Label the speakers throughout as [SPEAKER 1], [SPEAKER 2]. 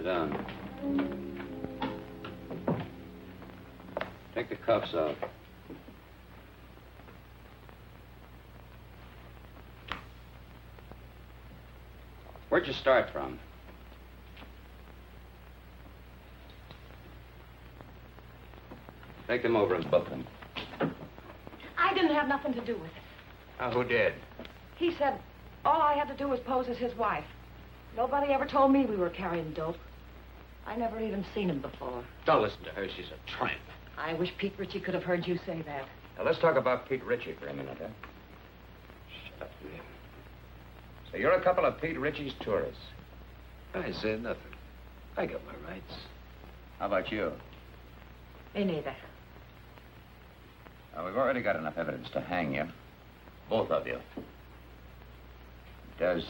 [SPEAKER 1] Sit down. Take the cuffs off. Where'd you start from? Take them over and book them.
[SPEAKER 2] I didn't have nothing to do with it.
[SPEAKER 1] Who did?
[SPEAKER 2] He said all I had to do was pose as his wife. Nobody ever told me we were carrying dope. I never even seen him before.
[SPEAKER 1] Don't listen to her. She's a tramp.
[SPEAKER 2] I wish Pete Ritchie could have heard you say that.
[SPEAKER 1] Now, let's talk about Pete Ritchie for a minute, huh? Shut up, you. So you're a couple of Pete Ritchie's tourists.
[SPEAKER 3] I said nothing. I got my rights.
[SPEAKER 1] How about you?
[SPEAKER 2] Me neither.
[SPEAKER 1] Well, we've already got enough evidence to hang you. Both of you. Does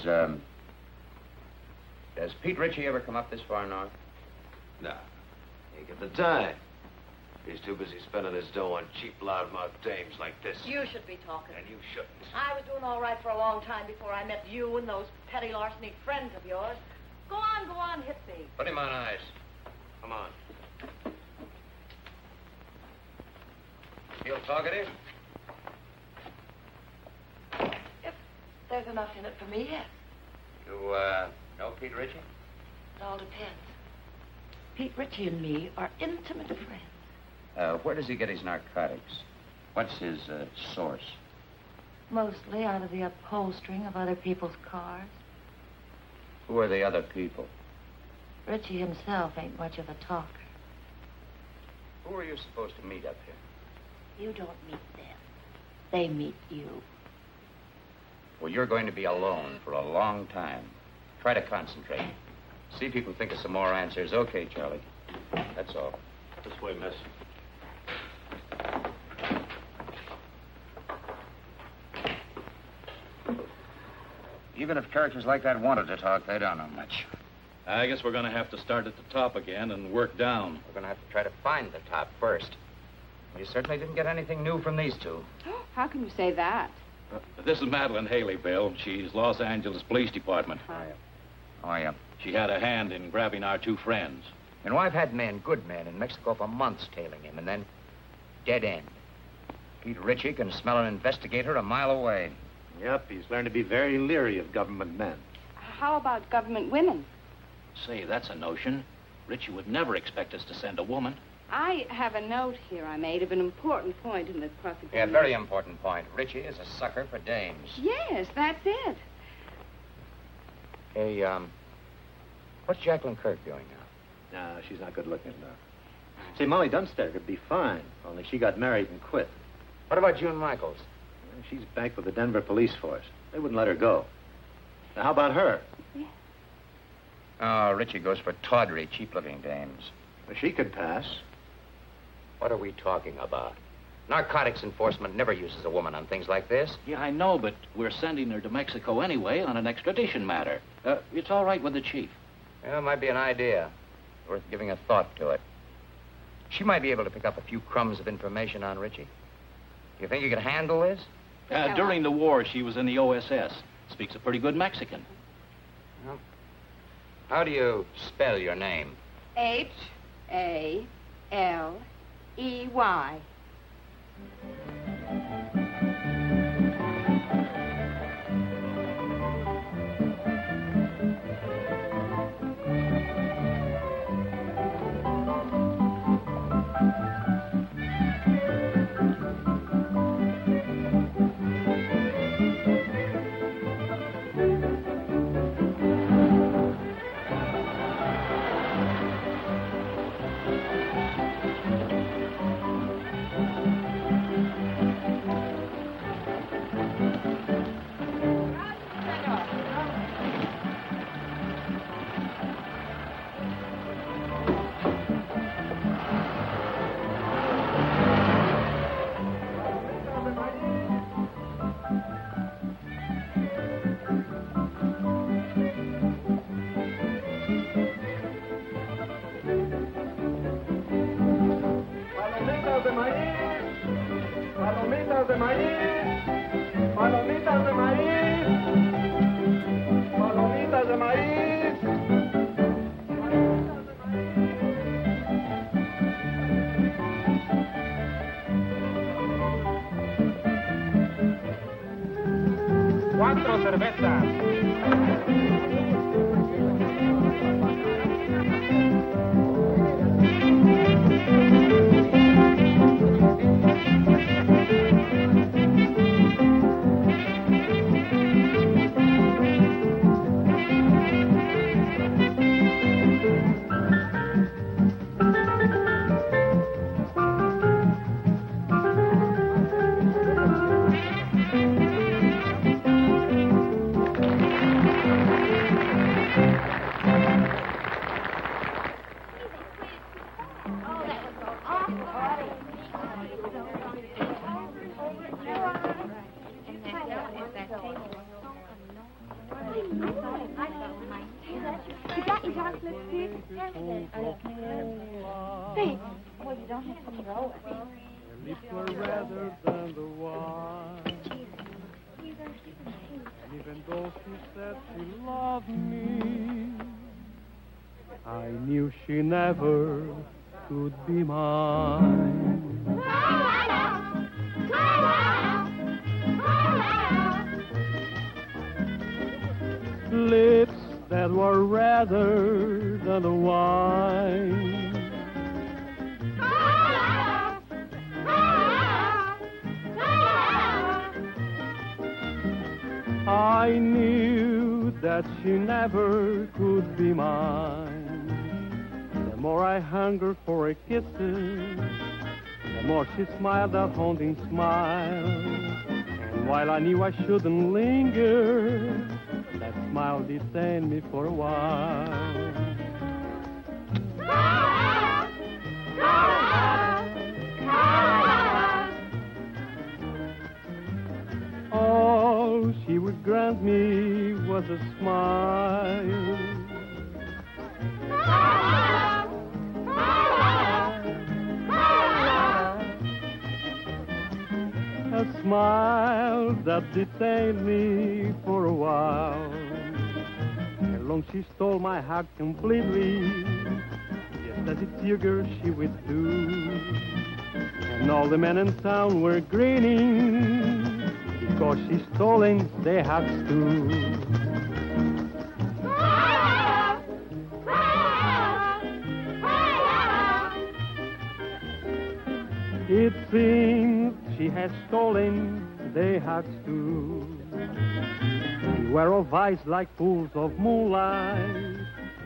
[SPEAKER 1] Pete Ritchie ever come up this far north?
[SPEAKER 3] No. Ain't got the time. He's too busy spending his dough on cheap, loudmouth dames like this.
[SPEAKER 2] You should be talking.
[SPEAKER 3] And you shouldn't.
[SPEAKER 2] I was doing all right for a long time before I met you and those petty larceny friends of yours. Go on, hit me.
[SPEAKER 3] Put him on ice. Come on. Feel talkative?
[SPEAKER 2] If there's enough in it for me, yes.
[SPEAKER 1] You, know Pete Ritchie?
[SPEAKER 2] It all depends. Pete Ritchie and me are intimate friends.
[SPEAKER 1] Where does he get his narcotics? What's his, source?
[SPEAKER 2] Mostly out of the upholstering of other people's cars.
[SPEAKER 1] Who are the other people?
[SPEAKER 2] Ritchie himself ain't much of a talker.
[SPEAKER 1] Who are you supposed to meet up here?
[SPEAKER 2] You don't meet them. They meet you.
[SPEAKER 1] Well, you're going to be alone for a long time. Try to concentrate. See if you can think of some more answers. Okay, Charlie. That's all.
[SPEAKER 3] This way, miss.
[SPEAKER 1] Even if characters like that wanted to talk, they don't know much.
[SPEAKER 4] I guess we're going to have to start at the top again and work down.
[SPEAKER 1] We're going to have to try to find the top first. You certainly didn't get anything new from these two.
[SPEAKER 5] How can you say that?
[SPEAKER 4] This is Madeleine Haley, Bill. She's Los Angeles Police Department.
[SPEAKER 1] Oh, yeah.
[SPEAKER 4] She had a hand in grabbing our two friends.
[SPEAKER 1] You know, I've had men, good men, in Mexico for months tailing him, and then dead end. Pete Ritchie can smell an investigator a mile away.
[SPEAKER 3] Yep, he's learned to be very leery of government men.
[SPEAKER 5] How about government women?
[SPEAKER 4] Say, that's a notion. Ritchie would never expect us to send a woman.
[SPEAKER 5] I have a note here I made of an important point in the prosecution.
[SPEAKER 1] Yeah, very important point. Ritchie is a sucker for dames.
[SPEAKER 5] Yes, that's it.
[SPEAKER 1] Hey, what's Jacqueline Kirk doing now?
[SPEAKER 3] No, she's not good looking enough. Say, Molly Dunster could be fine, only she got married and quit.
[SPEAKER 1] What about June Michaels?
[SPEAKER 3] Well, she's back with the Denver police force. They wouldn't let her go. Now, how about her?
[SPEAKER 5] Yeah.
[SPEAKER 1] Oh, Ritchie goes for tawdry, cheap-looking dames.
[SPEAKER 3] Well, she could pass.
[SPEAKER 1] What are we talking about? Narcotics enforcement never uses a woman on things like this.
[SPEAKER 4] Yeah, I know, but we're sending her to Mexico anyway on an extradition matter. It's all right with the chief.
[SPEAKER 1] Yeah, it might be an idea. Worth giving a thought to it. She might be able to pick up a few crumbs of information on Ritchie. You think you could handle this?
[SPEAKER 4] During the war, she was in the OSS. Speaks a pretty good Mexican.
[SPEAKER 1] Well, how do you spell your name?
[SPEAKER 5] Haley.
[SPEAKER 6] Palomitas de maíz. Palomitas de maíz. Palomitas de maíz. 4 cervezas.
[SPEAKER 7] She never could be mine. Lips that were redder than the wine. I knew that she never could be mine. The more I hungered for a kiss, the more she smiled that haunting smile. And while I knew I shouldn't linger, that smile detained me for a while. All she would grant me was a smile. A smile that detained me for a while. And long she stole my heart completely, just as its sugar she would do. And all the men in town were grinning, because she stolen their hearts too. It seems she has stolen their hearts too. Beware of eyes like pools of moonlight,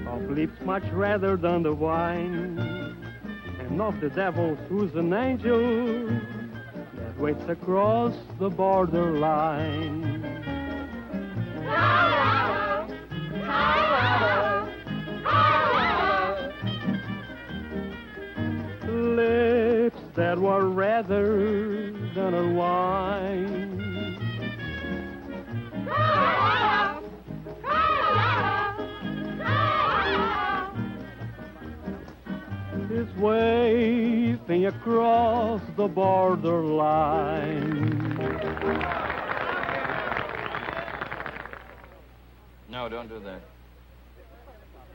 [SPEAKER 7] of lips much redder than the wine, and of the devils who's an angel that waits across the borderline. Lips that were redder than her wine. Is waving across the borderline.
[SPEAKER 8] No, don't do that.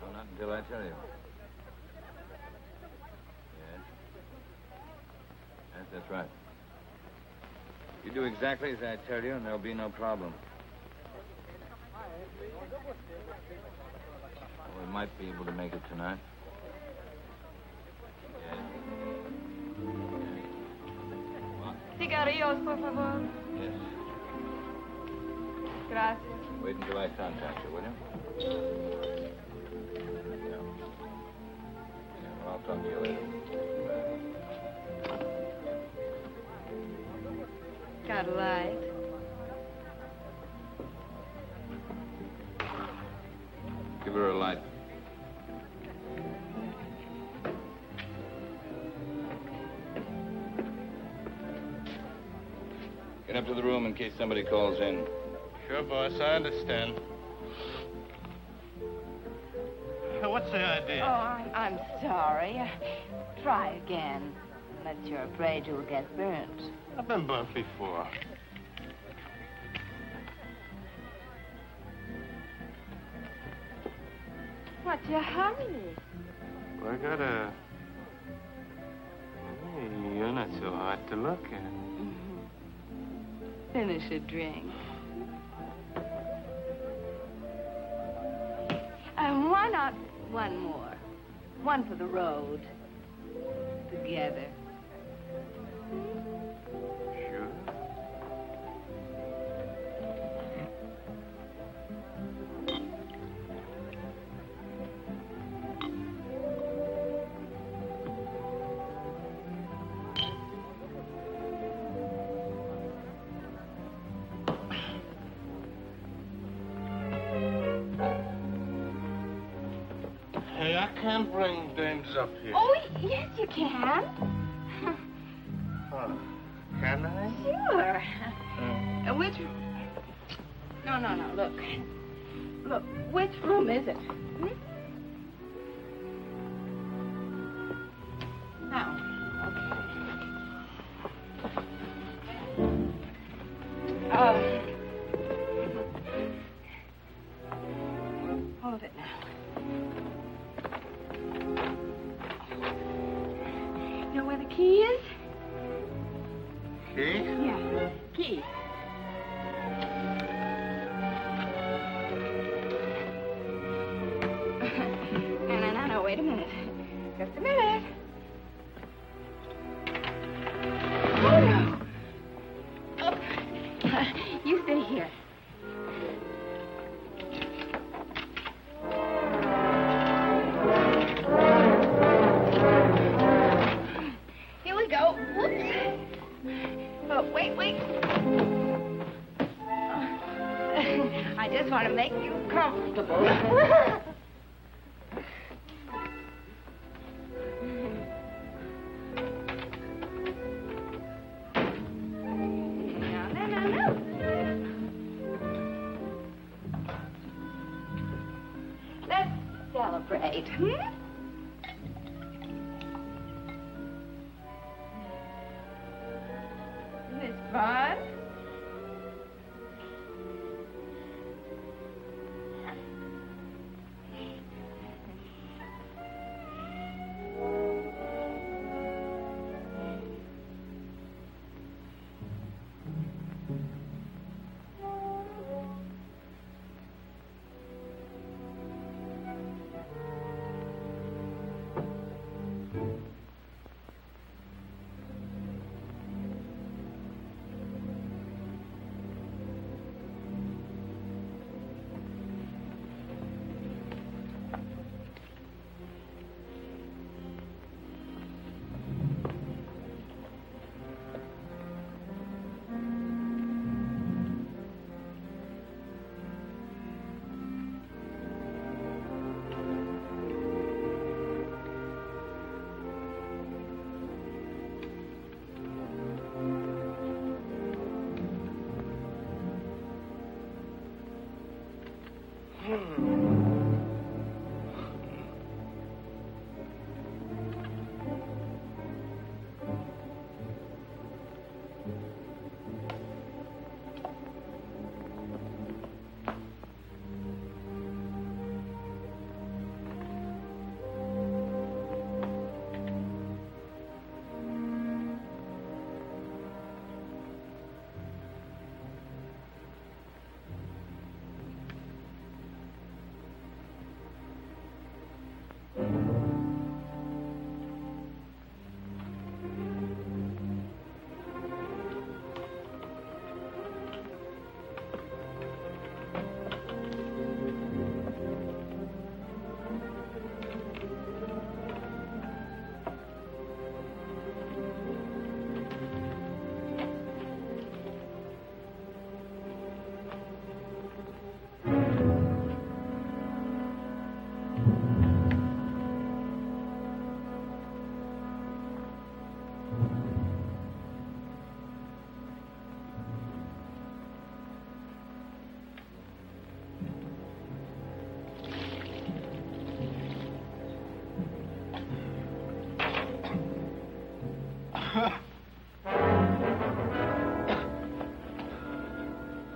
[SPEAKER 8] No, not until I tell you. Yes, that's right. You do exactly as I tell you, and there'll be no problem. We might be able to make it tonight.
[SPEAKER 2] Cigarrillos, por favor.
[SPEAKER 8] Yes.
[SPEAKER 2] Gracias.
[SPEAKER 8] Wait until I contact you, will you? Yeah. Well, I'll talk to you later.
[SPEAKER 2] Got a light?
[SPEAKER 8] Give her a light. Get up to the room in case somebody calls in.
[SPEAKER 9] Sure, boss, I understand. What's the idea?
[SPEAKER 5] Oh, I'm sorry. Try again. Unless you're afraid you'll get burnt.
[SPEAKER 9] I've been burnt before.
[SPEAKER 5] What's your hurry?
[SPEAKER 9] Well, I gotta... Hey, you're not so hard to look at.
[SPEAKER 5] Finish a drink. Why not one more? One for the road. Together.
[SPEAKER 9] Sure. Hey, I can't bring dames up here.
[SPEAKER 5] Oh, yes, you can.
[SPEAKER 9] Oh, can I?
[SPEAKER 5] Sure. Which... No, look. Look, which room is it? Hmm? Now, okay. Hold it now. You know where the key is?
[SPEAKER 9] Key?
[SPEAKER 5] Yeah, key. No, wait a minute. Just a minute. Oh, no. Oh. You stay here. Here we go. Whoops. Oh, wait. I just want to make you comfortable. No. Let's celebrate, Isn't this fun?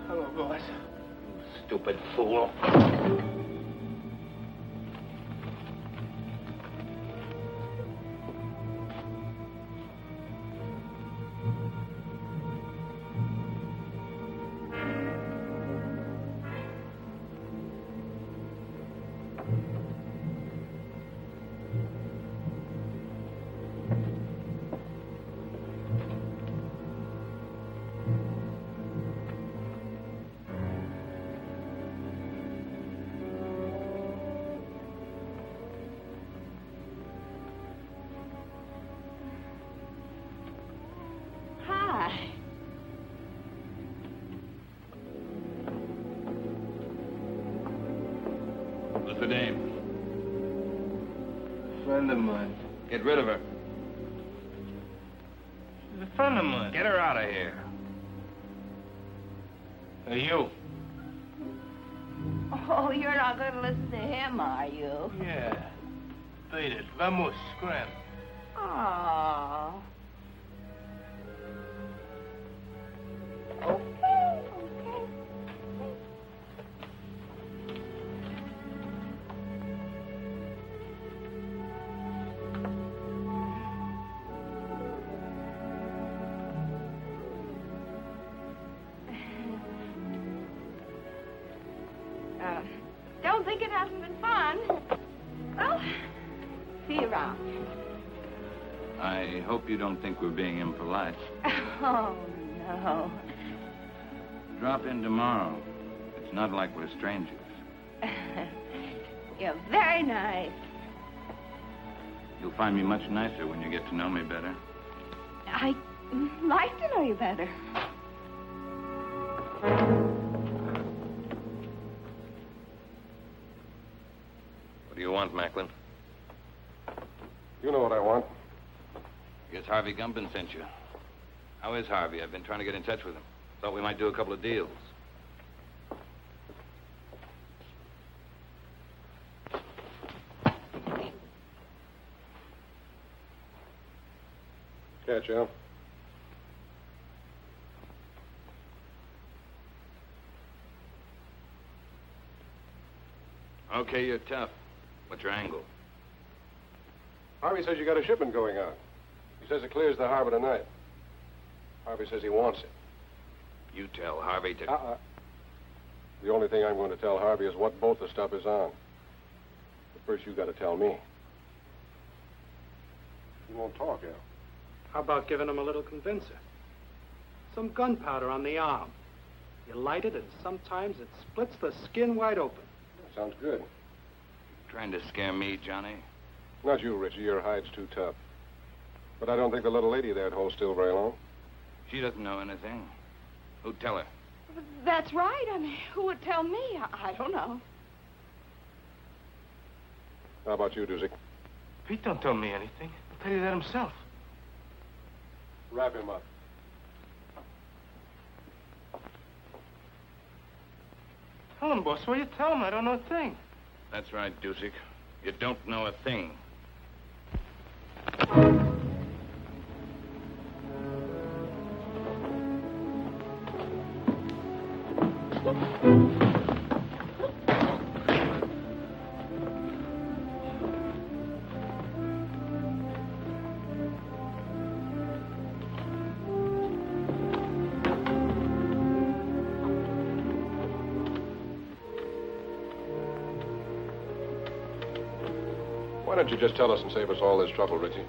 [SPEAKER 9] Hello, boys.
[SPEAKER 3] Stupid fool.
[SPEAKER 8] How's the dame?
[SPEAKER 9] Friend of mine.
[SPEAKER 8] Get rid of her.
[SPEAKER 9] She's a friend of mine.
[SPEAKER 8] Get her out of here.
[SPEAKER 9] Hey, you.
[SPEAKER 5] Oh, you're not going to listen to him, are you?
[SPEAKER 9] Yeah. Beat it. Vamos, scram.
[SPEAKER 5] Oh. Okay. Don't think it hasn't been fun. Well, see you around.
[SPEAKER 8] I hope you don't think we're being impolite.
[SPEAKER 5] Oh, no.
[SPEAKER 8] Drop in tomorrow. It's not like we're strangers.
[SPEAKER 5] You're very nice.
[SPEAKER 8] You'll find me much nicer when you get to know me better.
[SPEAKER 5] I'd like to know you better.
[SPEAKER 8] What do you want, Macklin?
[SPEAKER 10] You know what I want.
[SPEAKER 8] Guess Harvey Gumpin sent you. How is Harvey? I've been trying to get in touch with him. Thought we might do a couple of deals.
[SPEAKER 10] Catch you.
[SPEAKER 8] Okay, you're tough. What's your angle?
[SPEAKER 10] Harvey says you got a shipment going out. He says it clears the harbor tonight. Harvey says he wants it.
[SPEAKER 8] You tell Harvey to...
[SPEAKER 10] The only thing I'm going to tell Harvey is what boat the stuff is on. But first you got to tell me. You won't talk, Al.
[SPEAKER 7] How about giving him a little convincer? Some gunpowder on the arm. You light it, and sometimes it splits the skin wide open.
[SPEAKER 10] That sounds good.
[SPEAKER 8] Trying to scare me, Johnny?
[SPEAKER 10] Not you, Richie. Your hide's too tough. But I don't think the little lady there'd hold still very long.
[SPEAKER 8] She doesn't know anything. Who'd tell her?
[SPEAKER 5] That's right. I mean, who would tell me? I don't know.
[SPEAKER 10] How about you, Doozy?
[SPEAKER 9] Pete don't tell me anything. He'll tell you that himself.
[SPEAKER 10] Wrap him up.
[SPEAKER 9] Tell him, boss. What you tell him? I don't know a thing.
[SPEAKER 8] That's right, Dusik. You don't know a thing.
[SPEAKER 10] Why don't you just tell us and save us all this trouble, Richie?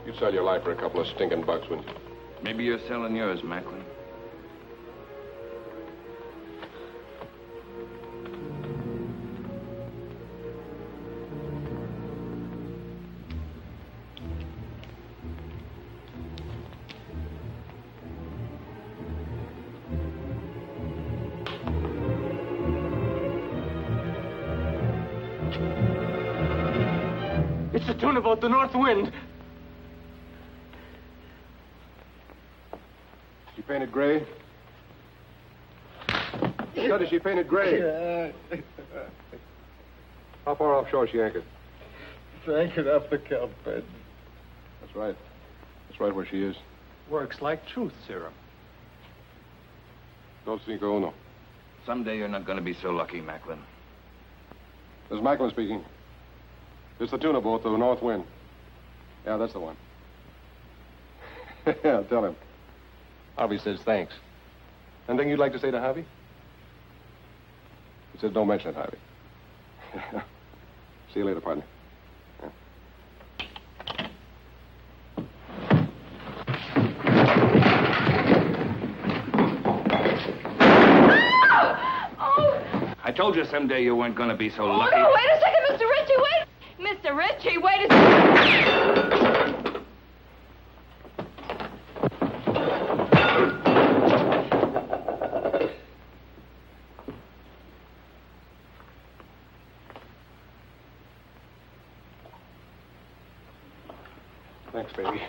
[SPEAKER 10] You'd sell your life for a couple of stinking bucks, wouldn't you?
[SPEAKER 8] Maybe you're selling yours, Macklin.
[SPEAKER 9] It's the tune about the north wind.
[SPEAKER 10] She painted gray? Scott, is she painted gray? How far offshore is she anchored?
[SPEAKER 9] It's anchored off the kelp bed.
[SPEAKER 10] That's right. That's right where she is.
[SPEAKER 7] Works like truth serum.
[SPEAKER 10] Dos cinco uno.
[SPEAKER 8] Someday you're not going to be so lucky, Macklin.
[SPEAKER 10] This is Macklin speaking. It's the tuna boat, the North Wind. Yeah, that's the one. Yeah, tell him. Harvey says thanks. Anything you'd like to say to Harvey? He says don't mention it, Harvey. See you later, partner. Yeah.
[SPEAKER 8] I told you someday you weren't going to be so lucky.
[SPEAKER 5] Oh, no, wait a second, Mr. Ritchie, wait. Mr. Ritchie, wait a second.
[SPEAKER 10] baby.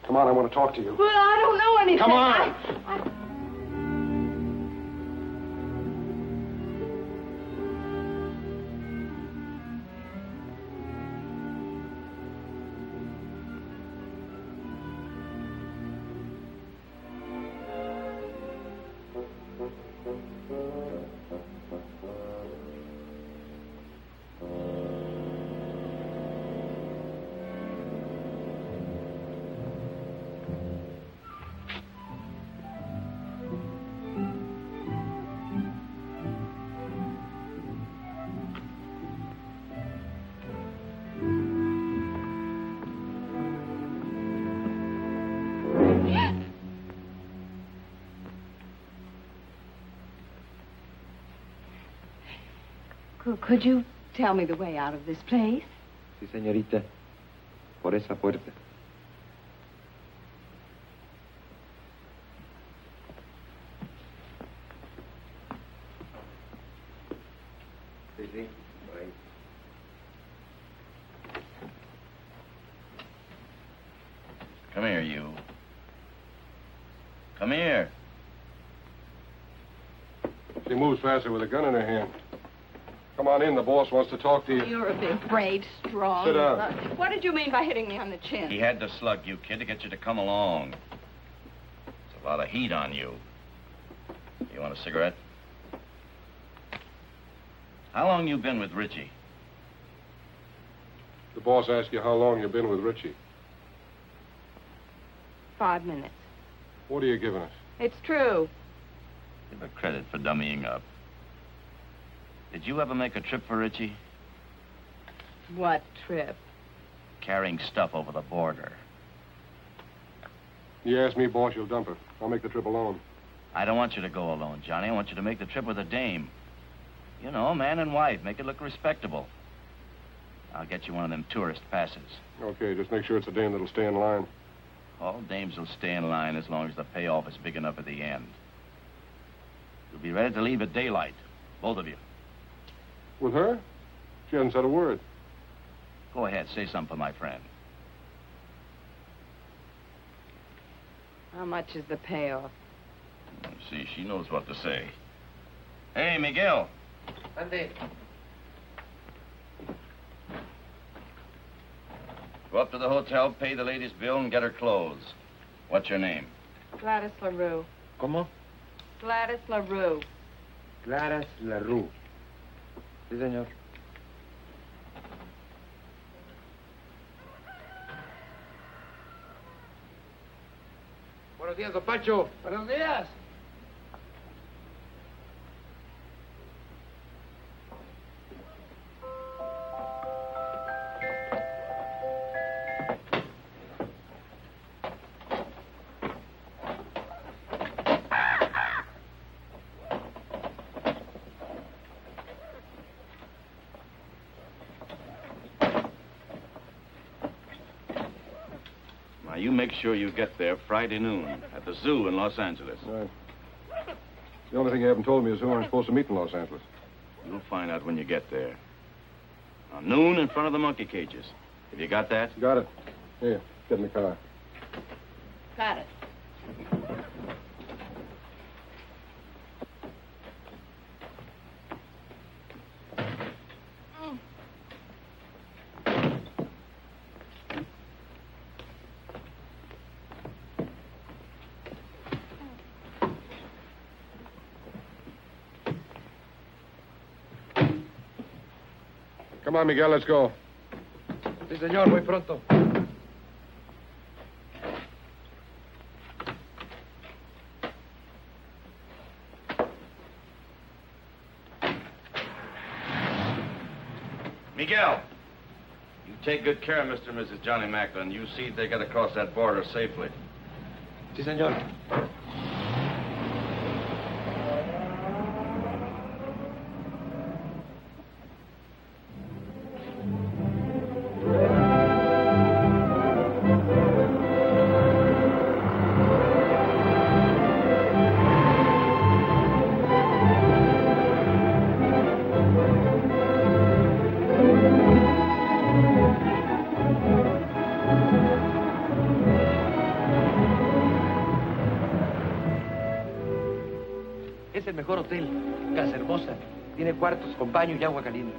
[SPEAKER 10] Come on, I want to talk to you.
[SPEAKER 2] Well, I don't know anything.
[SPEAKER 10] Come on.
[SPEAKER 2] Could you tell me the way out of this place?
[SPEAKER 11] Sí, señorita. Por esa puerta. Sí, sí, por ahí.
[SPEAKER 1] Come here, you. Come here.
[SPEAKER 10] She moves faster with a gun in her hand. Come on in. The boss wants to talk to you.
[SPEAKER 2] You're a big, brave, strong...
[SPEAKER 10] Sit down.
[SPEAKER 2] What did you mean by hitting me on the chin?
[SPEAKER 1] He had to slug you, kid, to get you to come along. There's a lot of heat on you. You want a cigarette? How long you been with Ritchie?
[SPEAKER 10] The boss asked you how long you've been with Ritchie.
[SPEAKER 2] 5 minutes.
[SPEAKER 10] What are you giving us?
[SPEAKER 2] It's true.
[SPEAKER 1] Give her credit for dummying up. Did you ever make a trip for Ritchie?
[SPEAKER 2] What trip?
[SPEAKER 1] Carrying stuff over the border.
[SPEAKER 10] You ask me, boss, you'll dump her. I'll make the trip alone.
[SPEAKER 1] I don't want you to go alone, Johnny. I want you to make the trip with a dame. You know, man and wife. Make it look respectable. I'll get you one of them tourist passes.
[SPEAKER 10] Okay, just make sure it's a dame that'll stay in line.
[SPEAKER 1] All dames will stay in line as long as the payoff is big enough at the end. You'll be ready to leave at daylight, both of you.
[SPEAKER 10] With her? She hasn't said a word.
[SPEAKER 1] Go ahead, say something for my friend.
[SPEAKER 2] How much is the payoff?
[SPEAKER 1] See, she knows what to say. Hey, Miguel.
[SPEAKER 11] Ande.
[SPEAKER 1] Go up to the hotel, pay the lady's bill, and get her clothes. What's your name?
[SPEAKER 2] Gladys LaRue.
[SPEAKER 11] ¿Cómo?
[SPEAKER 2] Gladys LaRue.
[SPEAKER 11] Gladys LaRue. Sí, señor. Buenos días, don Pancho. Buenos días.
[SPEAKER 1] You make sure you get there Friday noon at the zoo in Los Angeles.
[SPEAKER 10] Right. The only thing you haven't told me is who I'm supposed to meet in Los Angeles.
[SPEAKER 1] You'll find out when you get there. Now, noon in front of the monkey cages. Have you got that?
[SPEAKER 10] Got it. Here, get in the car.
[SPEAKER 2] Got it.
[SPEAKER 10] Come on, Miguel, let's go.
[SPEAKER 11] Sí, señor, muy pronto.
[SPEAKER 1] Miguel, you take good care of Mr. and Mrs. Johnny Macklin. You see they get across that border safely.
[SPEAKER 11] Sí, señor. Es el mejor hotel. Casa hermosa. Tiene cuartos con baño y agua caliente.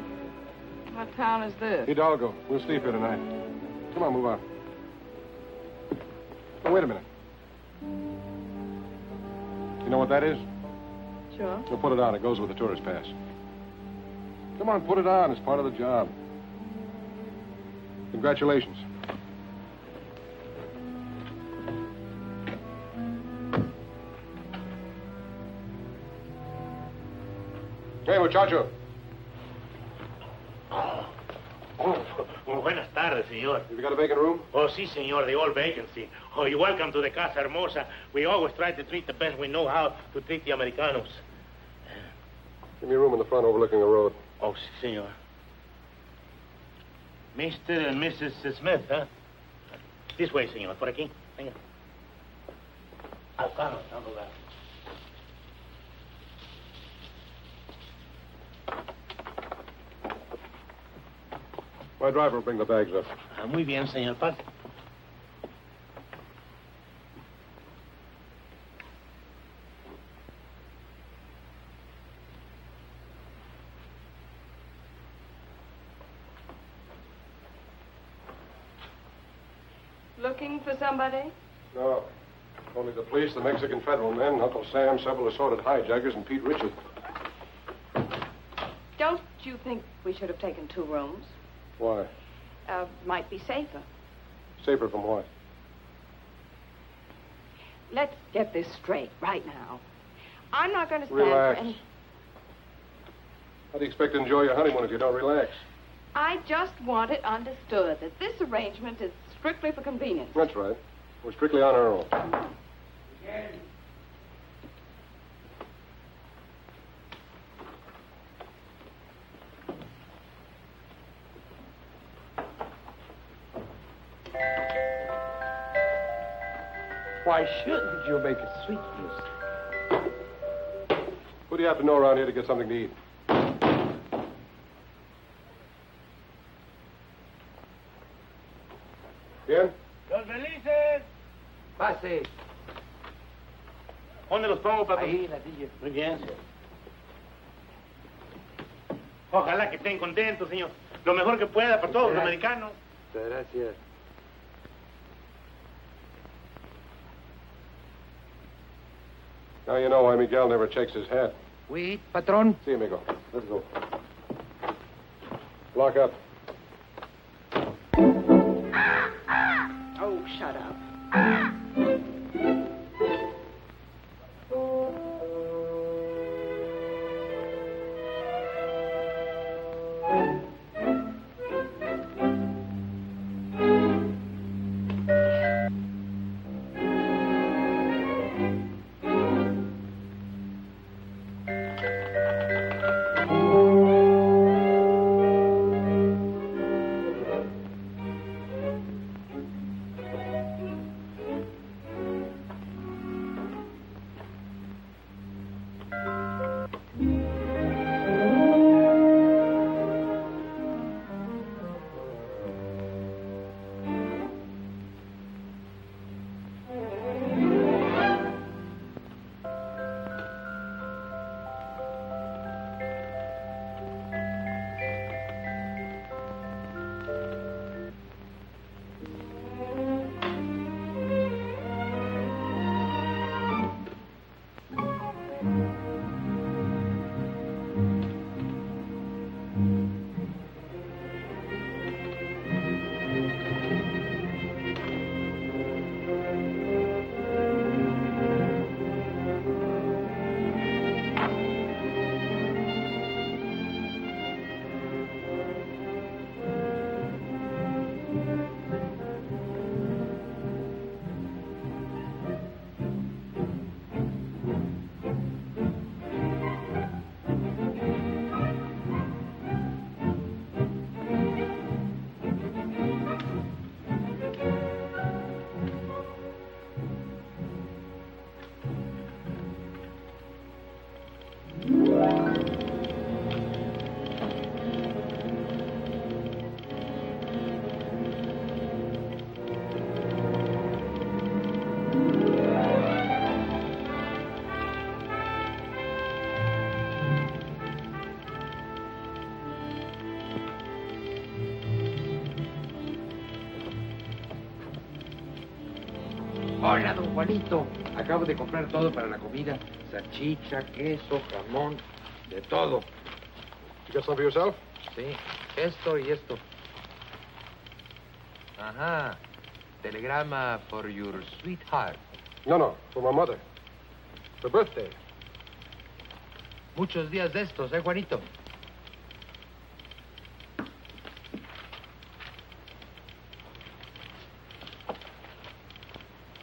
[SPEAKER 2] What town is this?
[SPEAKER 10] Hidalgo. We'll sleep here tonight. Come on, move on. Oh, wait a minute. You know what that is?
[SPEAKER 2] Sure.
[SPEAKER 10] We'll put it on. It goes with the tourist pass. Come on, put it on. It's part of the job. Congratulations. Hey, muchacho.
[SPEAKER 9] Muy buenas tardes, señor.
[SPEAKER 10] Have you got a vacant room?
[SPEAKER 9] Oh, sí, señor, the old vacancy. Oh, you're welcome to the Casa Hermosa. We always try to treat the best we know how to treat the Americanos.
[SPEAKER 10] Give me a room in the front overlooking the road.
[SPEAKER 9] Oh, sí, señor. Mr. and Mrs. Smith, huh? This way, señor. Por aquí. Venga. Acá, no, lugar.
[SPEAKER 10] My driver will bring the bags up.
[SPEAKER 9] Ah, muy bien, señor. Pase.
[SPEAKER 2] Looking for somebody?
[SPEAKER 10] No. Only the police, the Mexican federal men, Uncle Sam, several assorted hijackers, and Pete Ritchie.
[SPEAKER 2] Don't you think we should have taken 2 rooms?
[SPEAKER 10] Why?
[SPEAKER 2] Might be safer.
[SPEAKER 10] Safer from what?
[SPEAKER 2] Let's get this straight right now. I'm not going to stand
[SPEAKER 10] Relax.
[SPEAKER 2] for any...
[SPEAKER 10] How do you expect to enjoy your honeymoon if you don't relax?
[SPEAKER 2] I just want it understood that this arrangement is strictly for convenience.
[SPEAKER 10] That's right. We're strictly on our own.
[SPEAKER 11] Why shouldn't you make a sweet music?
[SPEAKER 10] Who do you have to know around here to get something to eat? Bien?
[SPEAKER 9] Los felices.
[SPEAKER 11] Pase.
[SPEAKER 9] ¿Dónde los pongo, patrón?
[SPEAKER 11] Ahí, en la silla.
[SPEAKER 9] Muy bien, señor. Ojalá que estén contentos, señor. Lo mejor que pueda para todos los americanos.
[SPEAKER 11] Muchas gracias.
[SPEAKER 10] Now you know why Miguel never checks his hat.
[SPEAKER 11] Oui, patron.
[SPEAKER 10] See, amigo. Let's go. Lock up.
[SPEAKER 2] Oh, shut up.
[SPEAKER 11] Hola, don Juanito. Acabo de comprar todo para la comida. Salchicha, queso, jamón, de todo.
[SPEAKER 10] You got some for yourself?
[SPEAKER 11] Sí, esto y esto. Ajá. Telegrama for your sweetheart.
[SPEAKER 10] No, for my mother. Her birthday.
[SPEAKER 11] Muchos días de estos, Juanito?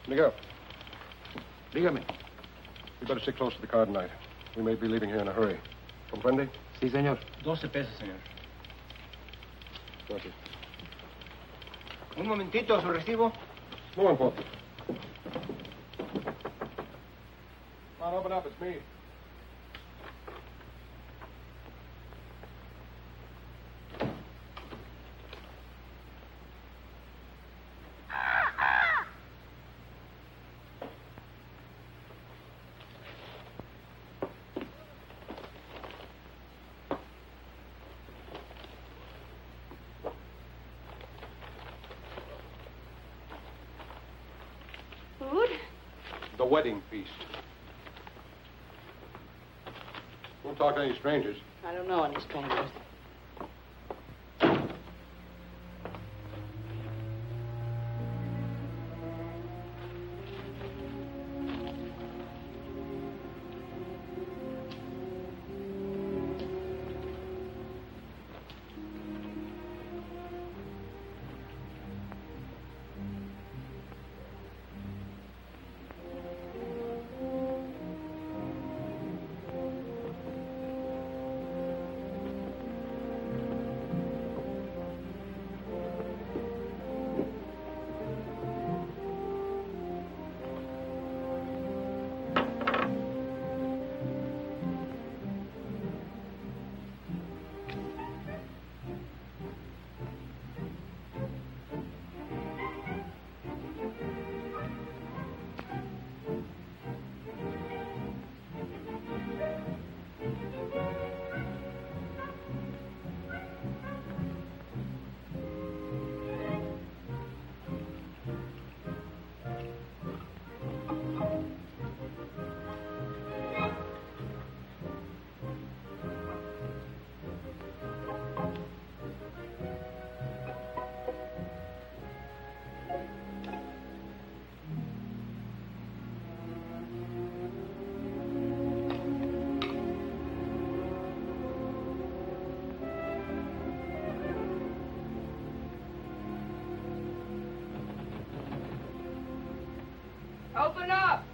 [SPEAKER 10] Miguel,
[SPEAKER 11] Dígame.
[SPEAKER 10] you better stick close to the car tonight. We may be leaving here in a hurry. Comprende?
[SPEAKER 11] Sí, señor.
[SPEAKER 6] 12 pesos, señor.
[SPEAKER 10] Gracias.
[SPEAKER 6] Un momentito, su recibo.
[SPEAKER 10] No important. Come on, open up. It's me.
[SPEAKER 2] Food?
[SPEAKER 10] The wedding feast. Don't talk to any strangers.
[SPEAKER 2] I don't know any strangers.
[SPEAKER 5] Open up!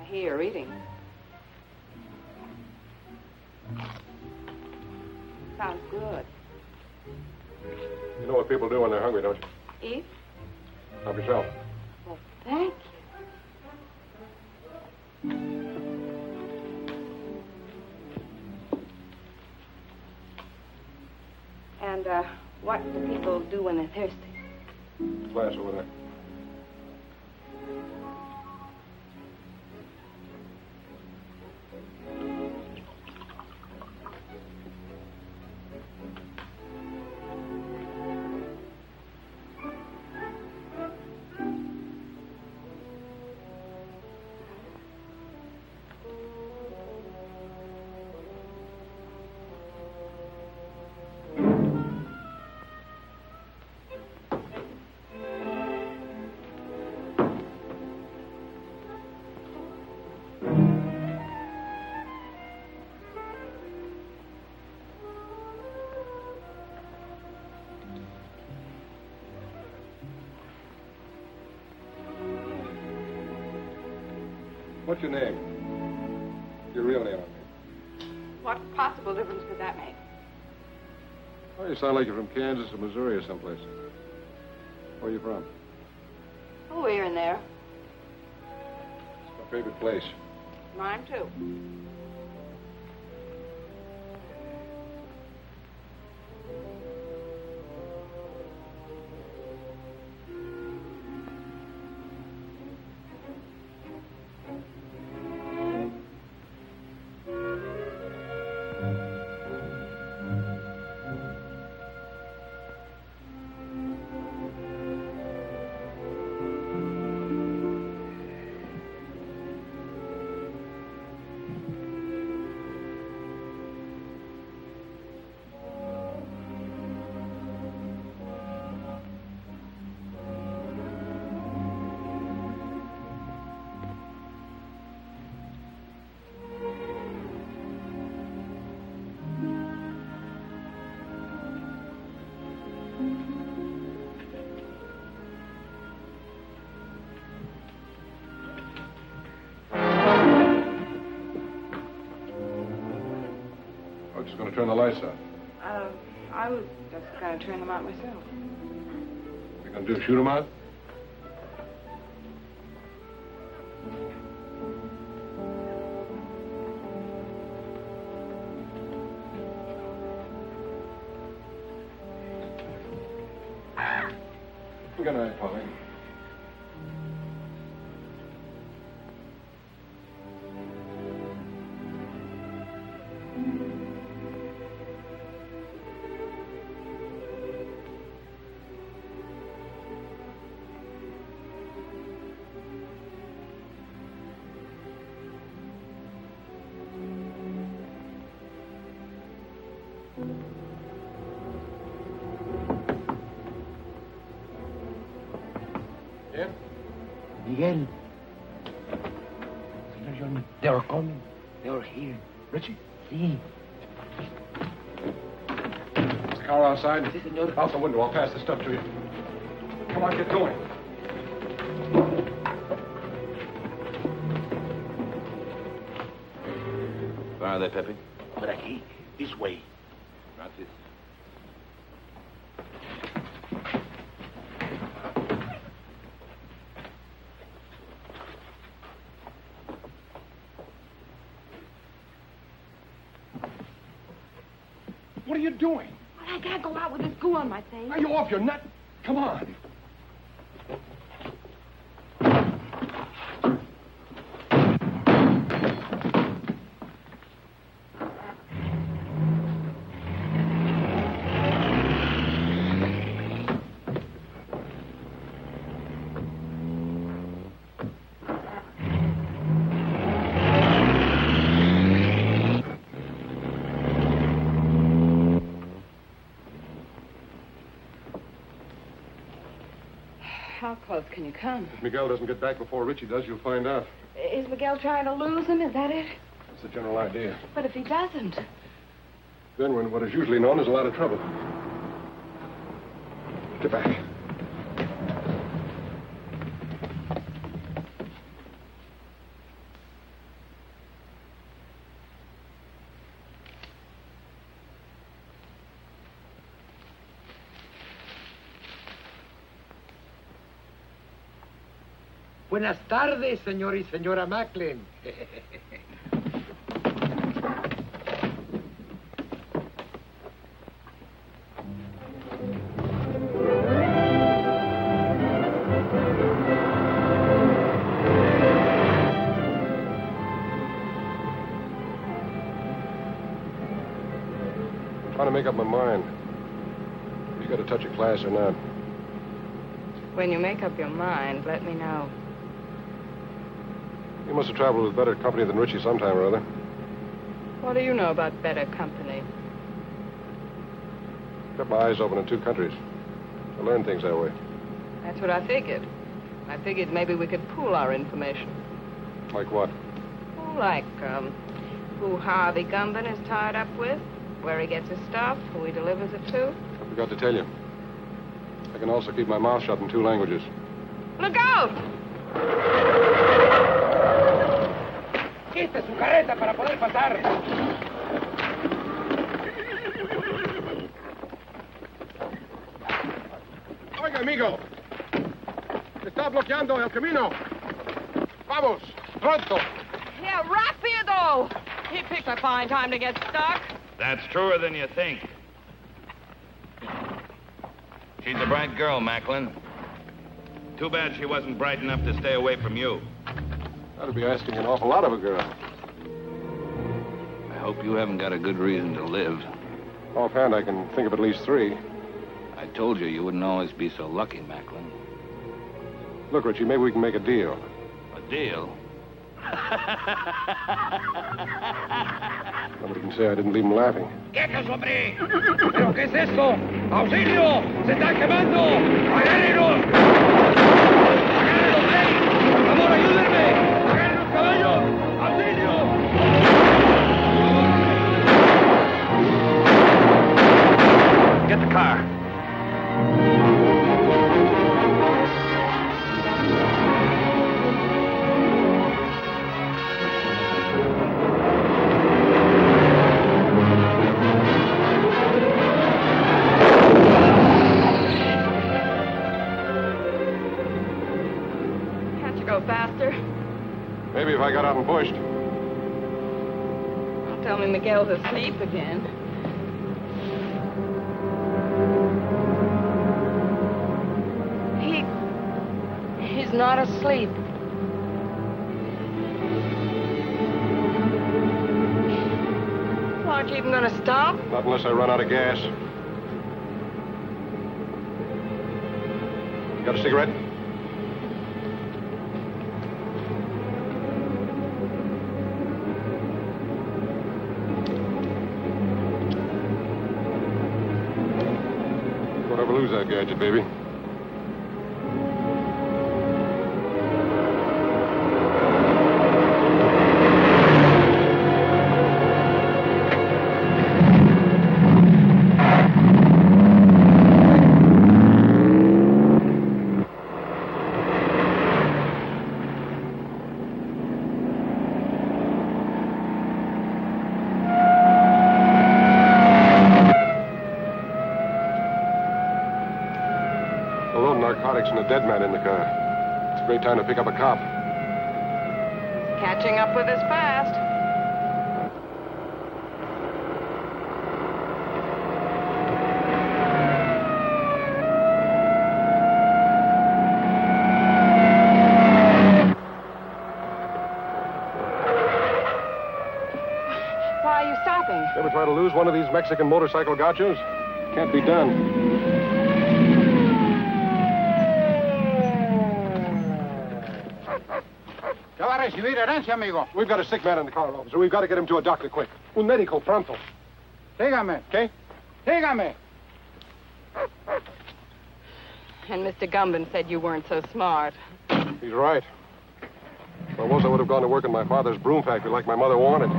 [SPEAKER 2] Here, eating. Sounds good.
[SPEAKER 10] You know what people do when they're hungry, don't you?
[SPEAKER 2] Eat?
[SPEAKER 10] Help yourself.
[SPEAKER 2] Well, thank you. And, what do people do when they're thirsty?
[SPEAKER 10] Glass over there. What's your name? Your real name, I mean.
[SPEAKER 2] What possible difference could that make?
[SPEAKER 10] Oh, you sound like you're from Kansas or Missouri or someplace. Where are you from?
[SPEAKER 5] Oh, here and there.
[SPEAKER 10] It's my favorite place.
[SPEAKER 5] Mine, too.
[SPEAKER 10] Just going to turn the lights on.
[SPEAKER 2] I was just going to turn them out myself.
[SPEAKER 10] You're going to do shoot them out? Good night, Polly.
[SPEAKER 11] Yeah? Miguel. Senor Johnny, they are coming. They are here.
[SPEAKER 10] Ritchie?
[SPEAKER 11] See.
[SPEAKER 10] Is the car outside?
[SPEAKER 11] Si, senor.
[SPEAKER 10] Out the window. I'll pass the stuff to you. Come on, get going.
[SPEAKER 8] Where are they, Pepe?
[SPEAKER 9] Por aquí. This way.
[SPEAKER 8] Gracias.
[SPEAKER 10] What are you doing?
[SPEAKER 2] Well, I can't go out with this goo on my face.
[SPEAKER 10] Are you off your nut? Come on.
[SPEAKER 2] How close can you come?
[SPEAKER 10] If Miguel doesn't get back before Ritchie does, you'll find out.
[SPEAKER 2] Is Miguel trying to lose him? Is that it?
[SPEAKER 10] That's the general idea.
[SPEAKER 2] But if he doesn't...
[SPEAKER 10] Then we're in what is usually known as a lot of trouble. Get back.
[SPEAKER 11] Buenas tardes, señor y señora Macklin.
[SPEAKER 10] I'm trying to make up my mind. You got a touch of class or not?
[SPEAKER 2] When you make up your mind, let me know.
[SPEAKER 10] You must have traveled with better company than Ritchie sometime or other.
[SPEAKER 2] What do you know about better company?
[SPEAKER 10] Kept my eyes open in two countries. I learned things that way.
[SPEAKER 2] That's what I figured. I figured maybe we could pool our information.
[SPEAKER 10] Like what?
[SPEAKER 2] Oh, like, who Harvey Gumben is tied up with, where he gets his stuff, who he delivers it to.
[SPEAKER 10] I forgot to tell you. I can also keep my mouth shut in two languages.
[SPEAKER 2] Look out!
[SPEAKER 11] Quite su carreta para poder pasar.
[SPEAKER 10] Oiga, amigo. está bloqueando el camino. Vamos, pronto.
[SPEAKER 2] Yeah, rapido! He picked a fine time to get stuck.
[SPEAKER 8] That's truer than you think. She's a bright girl, Macklin. Too bad she wasn't bright enough to stay away from you.
[SPEAKER 10] That'd be asking an awful lot of a girl.
[SPEAKER 8] I hope you haven't got a good reason to live.
[SPEAKER 10] Offhand, I can think of at least 3.
[SPEAKER 8] I told you wouldn't always be so lucky, Macklin.
[SPEAKER 10] Look, Richie, maybe we can make a deal.
[SPEAKER 8] A deal?
[SPEAKER 10] Nobody can say I didn't leave him laughing.
[SPEAKER 11] ¡Quietos, hombre! ¿Pero qué es esto? ¡Auxilio! ¡Se están quemando! ¡Agárrenlos! ¡Agárrenlos, hey! ¡Por favor, ayúdenme! ¡Agarren los caballos! ¡Auxilio!
[SPEAKER 8] Get the car.
[SPEAKER 2] Can't you go faster?
[SPEAKER 10] Maybe if I got out and pushed.
[SPEAKER 2] Don't tell me Miguel's asleep again. He's not asleep. Well, aren't you even going to stop?
[SPEAKER 10] Not unless I run out of gas. Got a cigarette? Don't ever lose that gadget, baby. Narcotics and a dead man in the car. It's a great time to pick up a cop.
[SPEAKER 2] Catching up with us fast. Why are you stopping?
[SPEAKER 10] Ever try to lose one of these Mexican motorcycle gauchos? Can't be done.
[SPEAKER 11] Recibir herencia, amigo.
[SPEAKER 10] We've got a sick man in the car, officer. We've got to get him to a doctor quick. Un médico pronto.
[SPEAKER 11] Dígame.
[SPEAKER 10] ¿Qué?
[SPEAKER 11] Dígame.
[SPEAKER 2] And Mr. Gumben said you weren't so smart.
[SPEAKER 10] He's right. If I was, I would have gone to work in my father's broom factory like my mother wanted.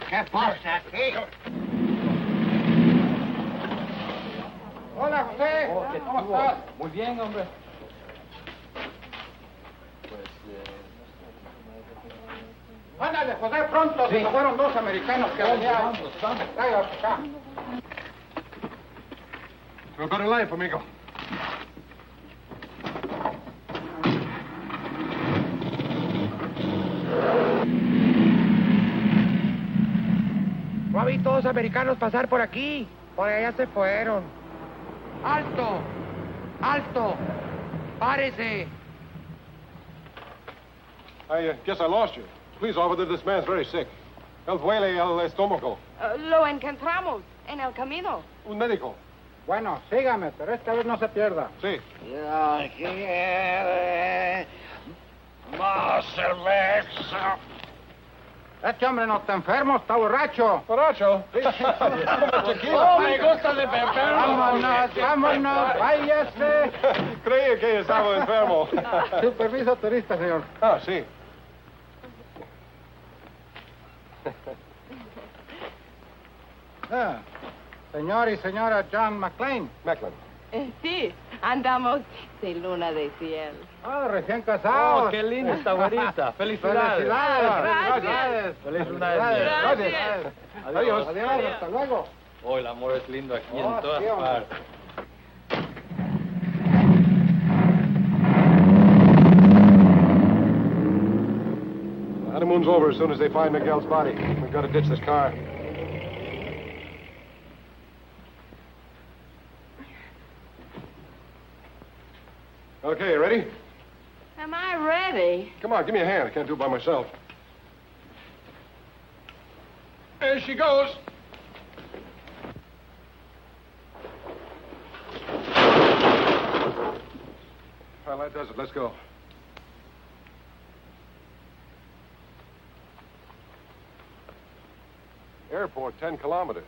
[SPEAKER 11] ¿Qué pasa aquí? Hola, José. ¿Cómo estás?
[SPEAKER 12] Muy bien, hombre.
[SPEAKER 11] Ándale, José, pronto. Sí. Fueron 2 americanos que venían. Tráigalos acá.
[SPEAKER 10] A better life, amigo.
[SPEAKER 11] No vi todos americanos pasar por aquí. Por allá se fueron. ¡Alto! ¡Alto! ¡Párese!
[SPEAKER 10] I guess I lost you. Please, officer, this man's very sick. Él duele el estómago.
[SPEAKER 5] Lo encontramos en el camino.
[SPEAKER 10] Un médico.
[SPEAKER 12] Bueno, sígame, pero esta vez no se pierda.
[SPEAKER 10] Sí.
[SPEAKER 11] Ya quiere más cerveza.
[SPEAKER 12] Este hombre no está enfermo, está borracho.
[SPEAKER 10] ¿Borracho?
[SPEAKER 11] Oh, me gusta de beber.
[SPEAKER 12] Vámonos, vámonos, váyase.
[SPEAKER 10] Creía que estaba enfermo.
[SPEAKER 12] Su permiso turista, señor.
[SPEAKER 10] Ah, sí.
[SPEAKER 12] Ah, señor y señora John Macklin.
[SPEAKER 10] Macklin.
[SPEAKER 5] Sí, andamos sin luna de cielo.
[SPEAKER 12] Ah, recién casados.
[SPEAKER 13] Oh, qué linda esta güerita. Felicidades.
[SPEAKER 12] Felicidades.
[SPEAKER 13] Feliz luna de miel.
[SPEAKER 12] Gracias.
[SPEAKER 10] Adiós.
[SPEAKER 12] Adiós, hasta luego.
[SPEAKER 13] Oh, el amor es lindo aquí
[SPEAKER 12] Oh,
[SPEAKER 13] en todas
[SPEAKER 12] sí, hombre.
[SPEAKER 13] partes.
[SPEAKER 10] The honeymoon's over as soon as they find Miguel's body. We've got to ditch this car. Okay, ready?
[SPEAKER 5] Am I ready?
[SPEAKER 10] Come on, give me a hand. I can't do it by myself. There she goes. Well, that does it. Let's go. Airport, 10 kilometers.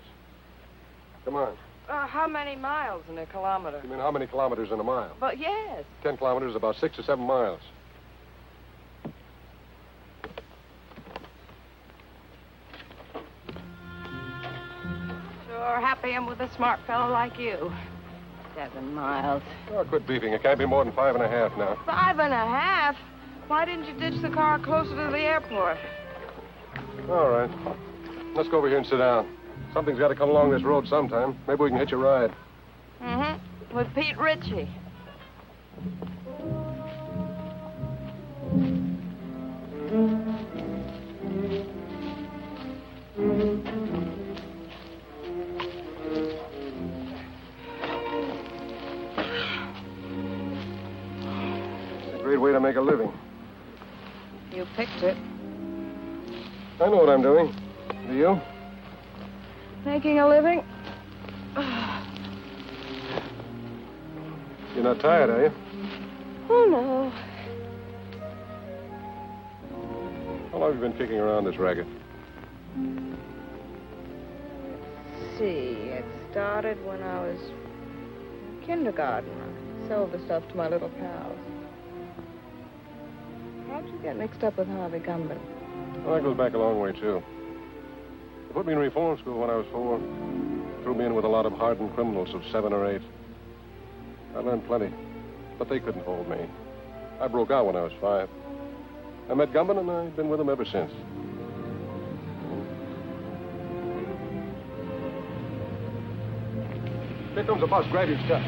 [SPEAKER 10] Come on.
[SPEAKER 2] How many miles in a kilometer?
[SPEAKER 10] You mean how many kilometers in a mile?
[SPEAKER 2] But yes.
[SPEAKER 10] 10 kilometers is about 6 or 7 miles.
[SPEAKER 2] Sure happy I'm with a smart fellow like you. 7 miles.
[SPEAKER 10] Oh, quit beefing. It can't be more than 5.5 now.
[SPEAKER 2] 5.5? Why didn't you ditch the car closer to the airport?
[SPEAKER 10] All right. Let's go over here and sit down. Something's got to come along this road sometime. Maybe we can hitch a ride.
[SPEAKER 2] Mm-hmm. With Pete Ritchie.
[SPEAKER 10] It's a great way to make a living.
[SPEAKER 2] You picked it.
[SPEAKER 10] I know what I'm doing. Do you?
[SPEAKER 2] Making a living?
[SPEAKER 10] You're not tired, are you?
[SPEAKER 2] Oh, no.
[SPEAKER 10] How long have you been kicking around this racket?
[SPEAKER 2] Let's see. It started when I was in kindergarten. I sold the stuff to my little pals. How'd you get mixed up with Harvey Gumben?
[SPEAKER 10] Well, that goes back a long way, too. They put me in reform school when I was 4. Threw me in with a lot of hardened criminals of 7 or 8. I learned plenty, but they couldn't hold me. I broke out when I was 5. I met Gumben, and I've been with him ever since. Here comes a bus. Grab your stuff.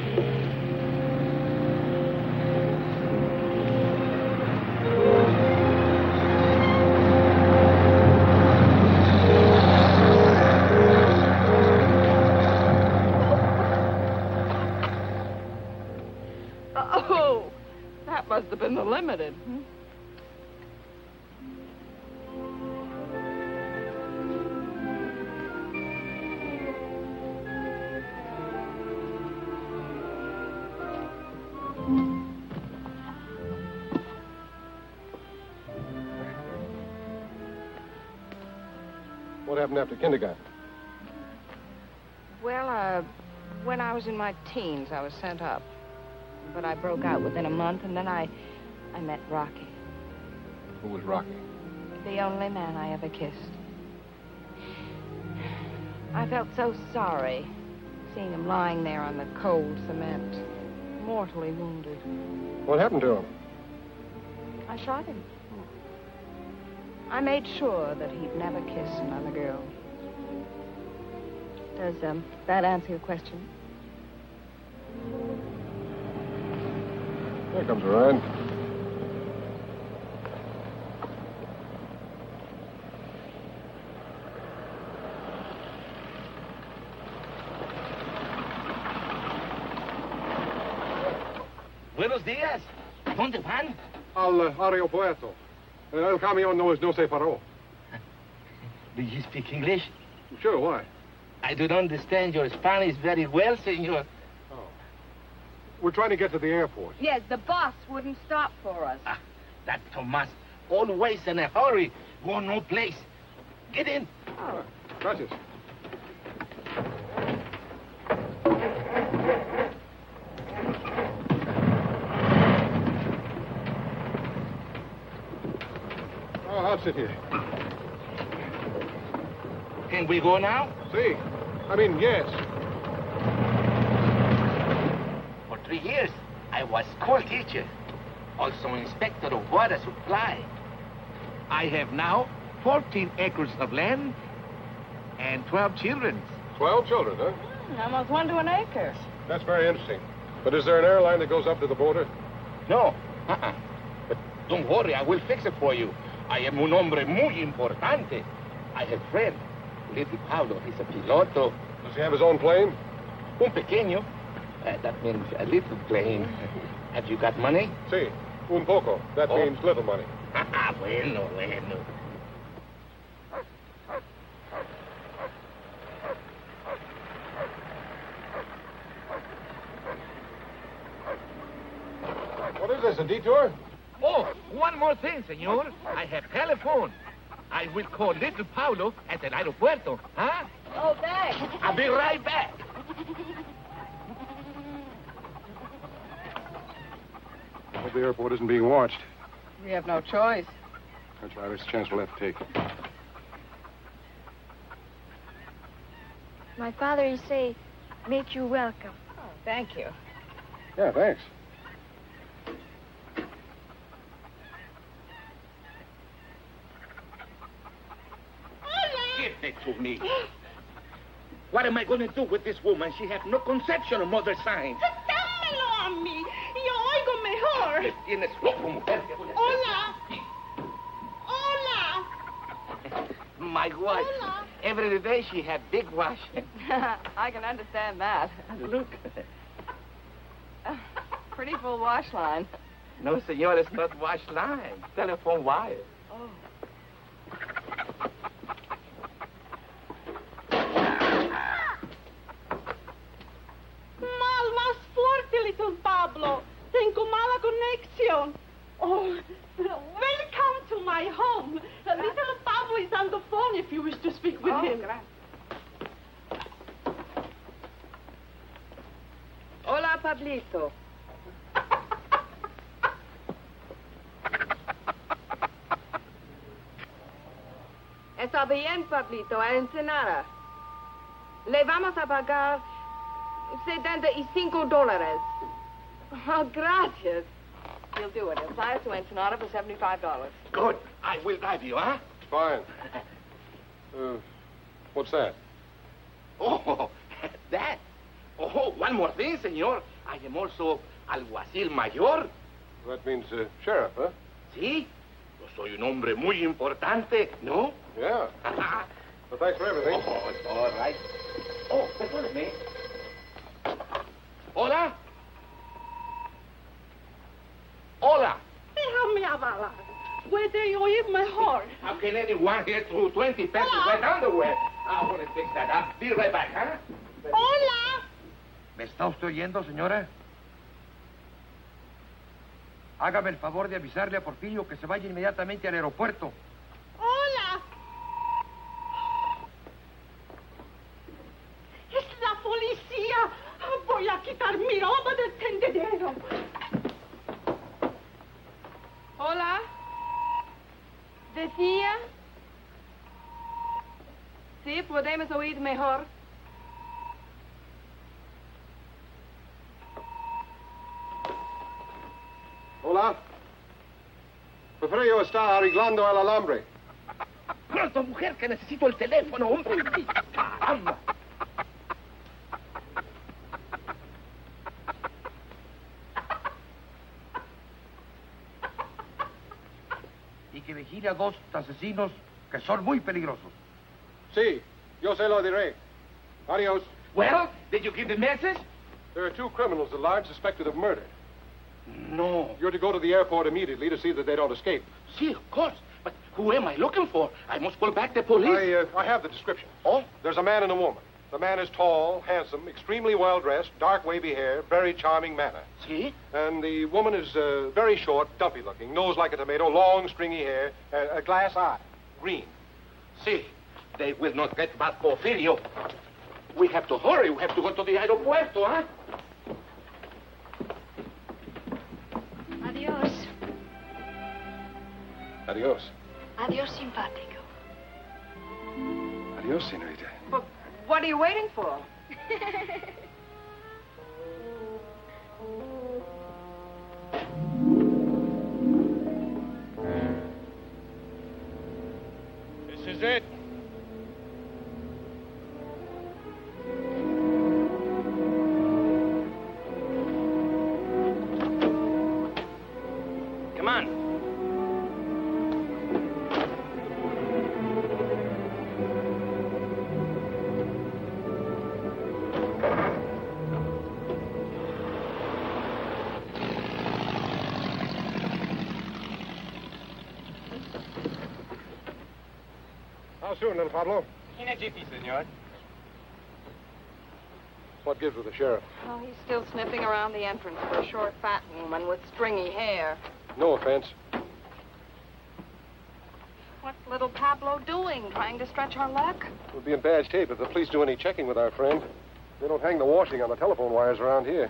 [SPEAKER 2] Oh, that must have been the limited.
[SPEAKER 10] What happened after kindergarten?
[SPEAKER 2] Well, when I was in my teens, I was sent up. But I broke out within a month, and then I met Rocky.
[SPEAKER 10] Who was Rocky?
[SPEAKER 2] The only man I ever kissed. I felt so sorry seeing him lying there on the cold cement, mortally wounded.
[SPEAKER 10] What happened to him?
[SPEAKER 2] I shot him. I made sure that he'd never kiss another girl. Does that answer your question?
[SPEAKER 10] Here comes a ride.
[SPEAKER 11] Buenos días. ¿Dónde van?
[SPEAKER 10] Al aeropuerto. El camión no se paró.
[SPEAKER 14] Do you speak English?
[SPEAKER 10] Sure, why?
[SPEAKER 14] I don't understand your Spanish very well, senor.
[SPEAKER 10] Oh. We're trying to get to the airport.
[SPEAKER 5] Yes, the bus wouldn't stop for us.
[SPEAKER 14] That Tomas, always in a hurry. Go no place. Get in.
[SPEAKER 10] Oh. Gracias. Oh, I'll sit here.
[SPEAKER 14] Can we go now?
[SPEAKER 10] See. I mean, yes.
[SPEAKER 14] For 3 years, I was school teacher. Also inspector of water supply. I have now 14 acres of land and 12 children.
[SPEAKER 10] 12 children, huh?
[SPEAKER 5] Almost 1 to an acre.
[SPEAKER 10] That's very interesting. But is there an airline that goes up to the border?
[SPEAKER 14] No. But don't worry, I will fix it for you. I am un hombre muy importante. I have friend. Little Pablo, he's a piloto.
[SPEAKER 10] Does he have his own plane?
[SPEAKER 14] Un pequeño. That means a little plane. Have you got money?
[SPEAKER 10] Sí, un poco. That means little money.
[SPEAKER 14] Bueno.
[SPEAKER 10] What is this, a detour?
[SPEAKER 14] Oh, one more thing, senor. I have telephone. I will call little Paulo at the aeropuerto, huh?
[SPEAKER 5] Oh, thanks.
[SPEAKER 14] I'll be right back.
[SPEAKER 10] I hope the airport isn't being watched.
[SPEAKER 2] We have no choice.
[SPEAKER 10] That's right. It's a chance we'll have to take.
[SPEAKER 15] My father, he say, make you welcome.
[SPEAKER 2] Oh, thank you.
[SPEAKER 10] Yeah, thanks.
[SPEAKER 14] Give it to me. What am I going to do with this woman? She has no conception of mother sign.
[SPEAKER 16] ¡Dámelo a mí! Yo oigo mejor.
[SPEAKER 14] Me tienes loco, mujer.
[SPEAKER 16] Hola. Hola.
[SPEAKER 14] My wife.
[SPEAKER 16] Hola.
[SPEAKER 14] Every day she had big wash.
[SPEAKER 2] I can understand that.
[SPEAKER 14] Look.
[SPEAKER 2] Pretty full wash line.
[SPEAKER 14] No, senor, it's not wash line. Telephone wire.
[SPEAKER 2] Oh.
[SPEAKER 16] Más fuerte, little Pablo. Tengo mala conexión. Oh, welcome to my home. Little Pablo is on the phone if you wish to speak with him.
[SPEAKER 2] Hola, Pablito. Está bien, Pablito, a Ensenada. Le vamos a pagar $75. Oh, gracias. He'll do it. He'll fly us to Ensenada for $75.
[SPEAKER 14] Good. I will drive you, huh?
[SPEAKER 10] Fine. What's that?
[SPEAKER 14] Oh, that. Oh, one more thing, senor. I am also alguacil mayor.
[SPEAKER 10] That means sheriff, huh?
[SPEAKER 14] Sí. Yo soy un hombre muy importante, ¿no?
[SPEAKER 10] Yeah. Well, thanks for everything.
[SPEAKER 14] Oh, it's all right. Oh, perdóneme. Hola. Hola.
[SPEAKER 16] Déjame hablar. Puede oír mejor.
[SPEAKER 14] How can anyone get through 20 pesos wet underwear? I want to fix that. I'll be right back, huh?
[SPEAKER 16] Hola.
[SPEAKER 11] ¿Me está usted oyendo, señora? Hágame el favor de avisarle a Porfirio que se vaya inmediatamente al aeropuerto.
[SPEAKER 16] Hola. Es la policía. Voy a quitar mi ropa del tendedero.
[SPEAKER 2] Hola. ¿Decía? Sí, podemos oír mejor.
[SPEAKER 10] Hola. Porfirio está arreglando el alambre.
[SPEAKER 14] Pronto, mujer, que necesito el teléfono, hombre. Caramba.
[SPEAKER 11] Y que vigile a 2 asesinos que son muy peligrosos.
[SPEAKER 10] Sí, yo se lo diré. Adios.
[SPEAKER 14] Well, did you give the message?
[SPEAKER 10] There are 2 criminals at large suspected of murder.
[SPEAKER 14] No.
[SPEAKER 10] You're to go to the airport immediately to see that they don't escape.
[SPEAKER 14] See, of course. But who am I looking for? I must call back the police.
[SPEAKER 10] I have the description.
[SPEAKER 14] Oh?
[SPEAKER 10] There's a man and a woman. The man is tall, handsome, extremely well-dressed, dark, wavy hair, very charming manner.
[SPEAKER 14] See?
[SPEAKER 10] And the woman is very short, dumpy-looking, nose like a tomato, long, stringy hair, a glass eye, green.
[SPEAKER 14] See, they will not get back Porfirio. We have to hurry. We have to go to the aeropuerto, huh?
[SPEAKER 15] Adios.
[SPEAKER 10] Adios.
[SPEAKER 15] Adios, simpático.
[SPEAKER 10] Adios, senorita.
[SPEAKER 2] But what are you waiting for?
[SPEAKER 6] This is it.
[SPEAKER 14] Come on.
[SPEAKER 10] How soon, little Pablo?
[SPEAKER 13] In a jiffy, senor.
[SPEAKER 10] What gives with the sheriff?
[SPEAKER 2] Oh, he's still sniffing around the entrance for a short, fat woman with stringy hair.
[SPEAKER 10] No offense.
[SPEAKER 2] What's little Pablo doing? Trying to stretch our luck?
[SPEAKER 10] We'll be in bad shape if the police do any checking with our friend. They don't hang the washing on the telephone wires around here.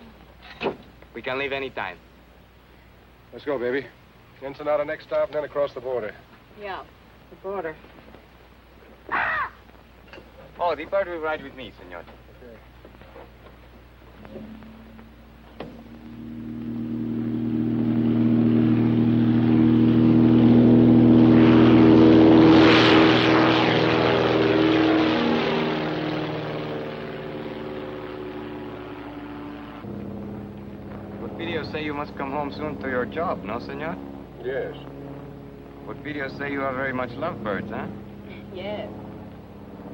[SPEAKER 13] We can leave any time.
[SPEAKER 10] Let's go, baby. Ensenada next stop, and then across the border.
[SPEAKER 2] Yeah, the border.
[SPEAKER 13] Oh, the part will ride with me, senor. But videos say you must come home soon to your job, no, senor?
[SPEAKER 10] Yes.
[SPEAKER 13] But videos say you are very much lovebirds, huh?
[SPEAKER 2] Yes.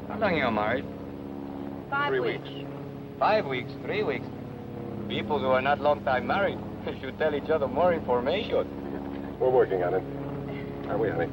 [SPEAKER 13] How long you are married?
[SPEAKER 2] 5
[SPEAKER 10] 3
[SPEAKER 2] weeks.
[SPEAKER 13] 5 weeks, 3 weeks. People who are not long time married should tell each other more information.
[SPEAKER 10] We're working on it. Are we, honey?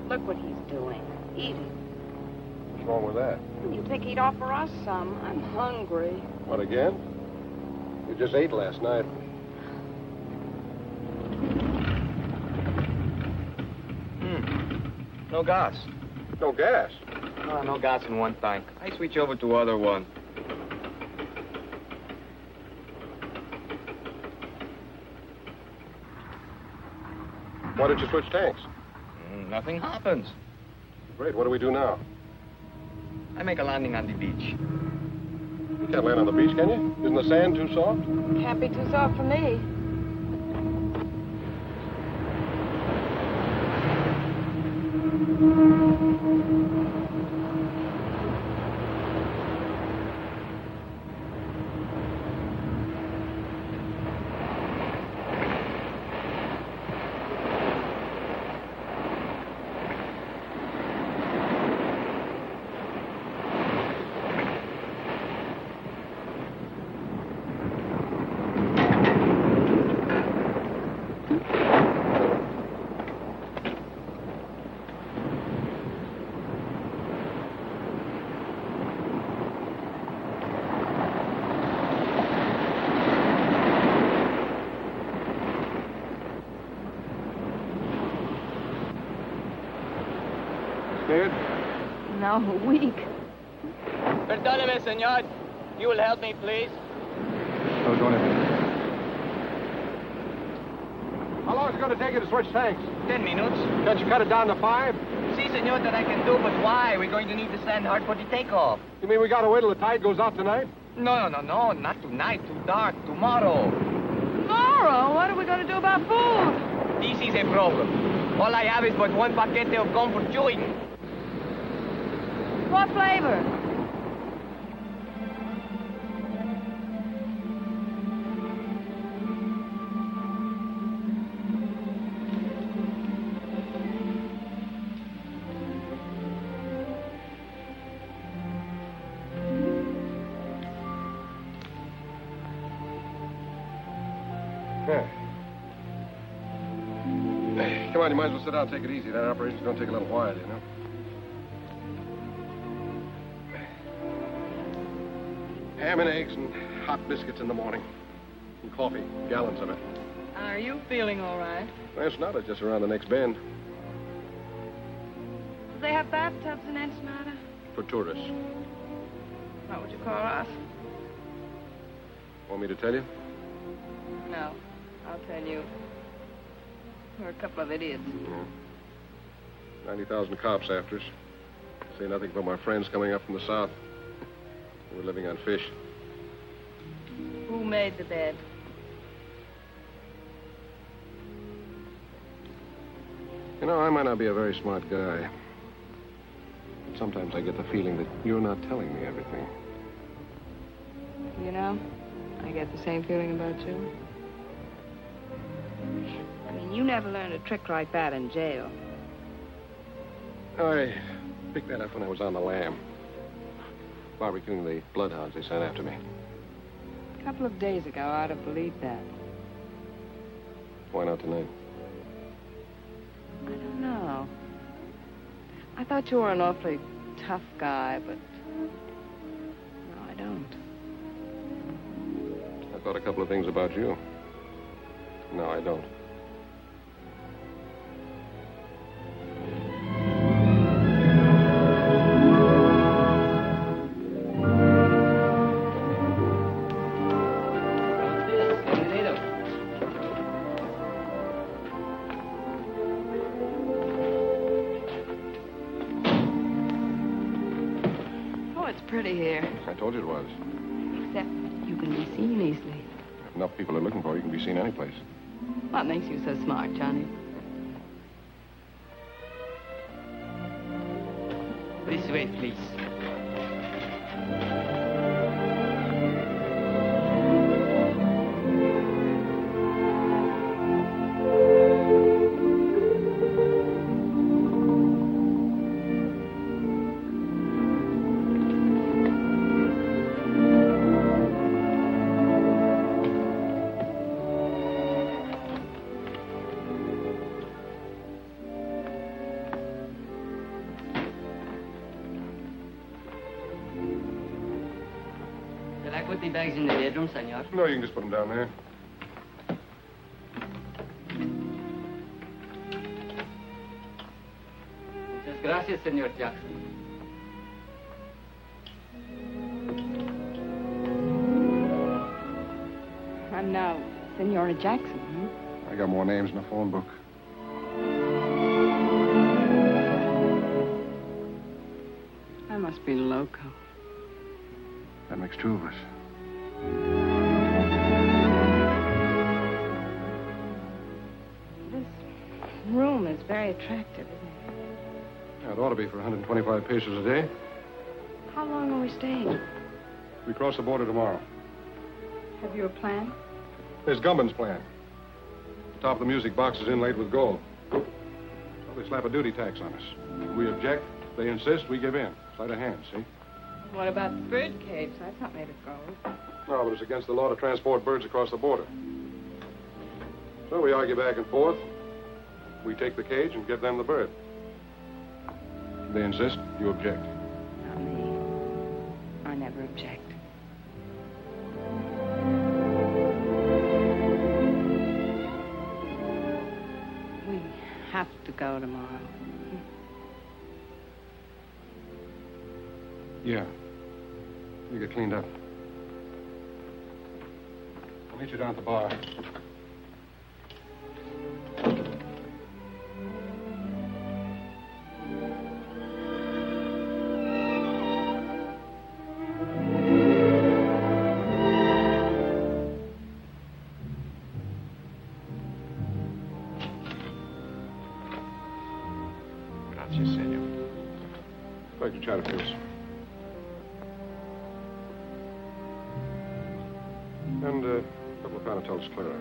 [SPEAKER 2] Look what he's doing. Eating.
[SPEAKER 10] What's wrong with that?
[SPEAKER 2] You think he'd offer us some? I'm hungry.
[SPEAKER 10] What, again? You just ate last night.
[SPEAKER 13] No gas.
[SPEAKER 10] No gas?
[SPEAKER 13] Oh, no gas in one tank. I switch over to other one.
[SPEAKER 10] Why did you switch tanks?
[SPEAKER 13] Nothing happens.
[SPEAKER 10] Great. What do we do now?
[SPEAKER 13] I make a landing on the beach.
[SPEAKER 10] You can't land on the beach, can you? Isn't the sand too soft?
[SPEAKER 2] Can't be too soft for me.
[SPEAKER 10] Scared?
[SPEAKER 2] No, weak.
[SPEAKER 13] Perdóneme, señor. You will help me, please?
[SPEAKER 10] No, don't have How long is it going to take you to switch tanks?
[SPEAKER 13] 10 minutes.
[SPEAKER 10] Can't you cut it down to 5?
[SPEAKER 13] Si, senor, that I can do, but why? We're going to need the sand hard for the takeoff.
[SPEAKER 10] You mean we got to wait till the tide goes out tonight?
[SPEAKER 13] No, not tonight. Too dark. Tomorrow.
[SPEAKER 2] our food.
[SPEAKER 13] This is a problem. All I have is but one paquete of gum for chewing.
[SPEAKER 2] What flavor?
[SPEAKER 10] Come on, you might as well sit down and take it easy. That operation's going to take a little while, you know. Ham and eggs and hot biscuits in the morning. And coffee, gallons of it.
[SPEAKER 2] Are you feeling all right?
[SPEAKER 10] That's not. It's just around the next bend.
[SPEAKER 2] Do they have bathtubs in Ensenada?
[SPEAKER 10] For tourists.
[SPEAKER 2] What would you call us?
[SPEAKER 10] Want me to tell you?
[SPEAKER 2] No, I'll tell you. We're a couple of idiots.
[SPEAKER 10] Yeah. 90,000 cops after us. Say nothing but my friends coming up from the south. We're living on fish.
[SPEAKER 2] Who made the bed?
[SPEAKER 10] You know, I might not be a very smart guy. But sometimes I get the feeling that you're not telling me everything.
[SPEAKER 2] You know, I get the same feeling about you. I mean, you never learned a trick like that in jail.
[SPEAKER 10] I picked that up when I was on the lam. Barbecuing the bloodhounds they sent after me.
[SPEAKER 2] A couple of days ago, I'd have believed that.
[SPEAKER 10] Why not tonight?
[SPEAKER 2] I don't know. I thought you were an awfully tough guy, but... No, I don't.
[SPEAKER 10] I thought a couple of things about you. No, I don't.
[SPEAKER 2] Pretty here.
[SPEAKER 10] I told you it was.
[SPEAKER 2] Except you can be seen easily.
[SPEAKER 10] If enough people are looking for you, you can be seen any place.
[SPEAKER 2] What makes you so smart, Johnny?
[SPEAKER 13] This way, please.
[SPEAKER 17] Put the bags in the bedroom, senor.
[SPEAKER 10] No, you can just put them down there.
[SPEAKER 17] Muchas gracias, senor Jackson.
[SPEAKER 2] I'm now Senora Jackson, huh?
[SPEAKER 10] I got more names in the phone book.
[SPEAKER 2] I must be loco.
[SPEAKER 10] That makes two of us.
[SPEAKER 2] This room is very attractive, isn't it?
[SPEAKER 10] Yeah, it ought to be for 125 pesos a day.
[SPEAKER 2] How long are we staying?
[SPEAKER 10] We cross the border tomorrow.
[SPEAKER 2] Have you a plan?
[SPEAKER 10] There's Gumman's plan. The top of the music box is inlaid with gold. Well, they slap a duty tax on us. We object, they insist, we give in. Sleight of hand, see?
[SPEAKER 2] What about the bird cage? That's not made of gold.
[SPEAKER 10] No, but it's against the law to transport birds across the border. So we argue back and forth. We take the cage and give them the bird. They insist, you object.
[SPEAKER 2] Not me. I never object. We have to go tomorrow.
[SPEAKER 10] Yeah. You get cleaned up. I'll meet you down at the bar. Inspector Chatterfield. And a couple of Panatel's Clara.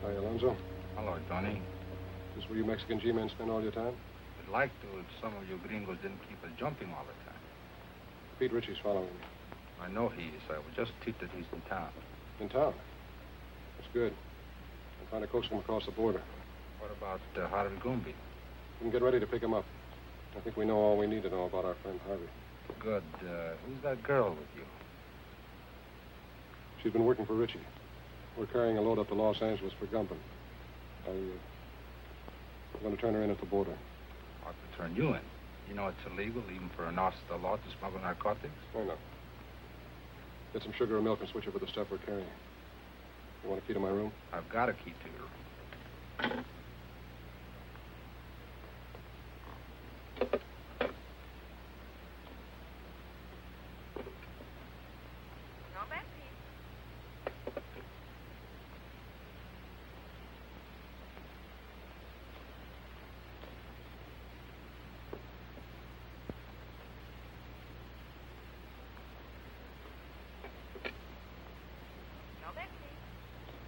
[SPEAKER 10] Hi, Alonzo.
[SPEAKER 12] Hello, Johnny.
[SPEAKER 10] Is this where you Mexican G-men spend all your time?
[SPEAKER 12] I'd like to if some of you gringos didn't keep us jumping all the time.
[SPEAKER 10] Pete Ritchie's following me.
[SPEAKER 12] I know he is. I was just tweeted that he's in town.
[SPEAKER 10] In town? That's good. I'm trying to coax him across the border.
[SPEAKER 12] What about Harvey Goomby?
[SPEAKER 10] We can get ready to pick him up. I think we know all we need to know about our friend Harvey.
[SPEAKER 12] Good. Who's that girl with you?
[SPEAKER 10] She's been working for Ritchie. We're carrying a load up to Los Angeles for Gumpin. I'm going to turn her in at the border.
[SPEAKER 12] Ought to turn you in. You know it's illegal, even for an officer of the law, to smuggle narcotics?
[SPEAKER 10] I know. Get some sugar or milk and switch over the stuff we're carrying. You want a key to my room?
[SPEAKER 12] I've got a key to your room.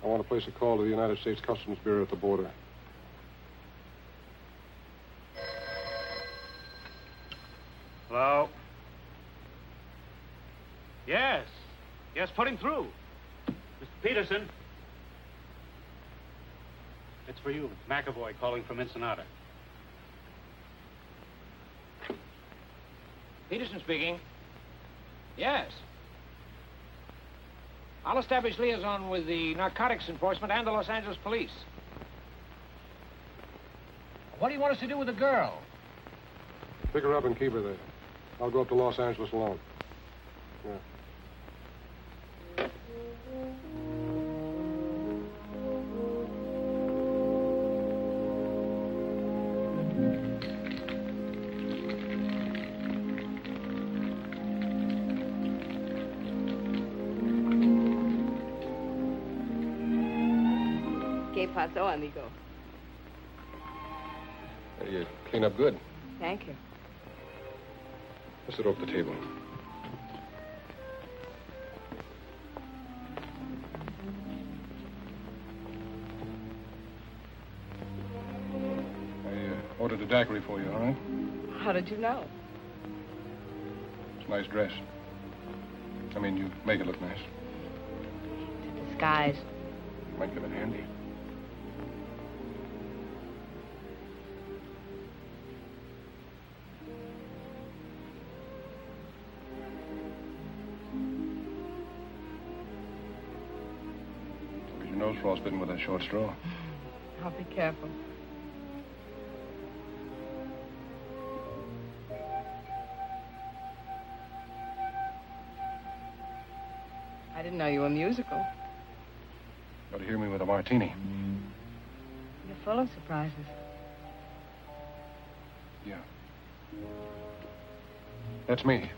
[SPEAKER 10] I want to place a call to the United States Customs Bureau at the border.
[SPEAKER 18] Hello? Yes. Yes, put him through. Mr. Peterson. It's for you. It's McEvoy calling from Ensenada.
[SPEAKER 19] Peterson speaking. Yes. I'll establish liaison with the narcotics enforcement and the Los Angeles police. What do you want us to do with the girl?
[SPEAKER 10] Pick her up and keep her there. I'll go up to Los Angeles alone. Yeah.
[SPEAKER 2] ¿Qué pasó, amigo?
[SPEAKER 10] You clean up good.
[SPEAKER 2] Thank you.
[SPEAKER 10] Let's sit over the table. I ordered a daiquiri for you, all right?
[SPEAKER 2] How did you know?
[SPEAKER 10] It's a nice dress. I mean, you make it look nice.
[SPEAKER 2] It's a disguise.
[SPEAKER 10] Might come in handy. Your nose frostbitten with that short straw.
[SPEAKER 2] I'll be careful. I didn't know you were musical.
[SPEAKER 10] Got to hear me with a martini.
[SPEAKER 2] You're full of surprises.
[SPEAKER 10] Yeah. That's me.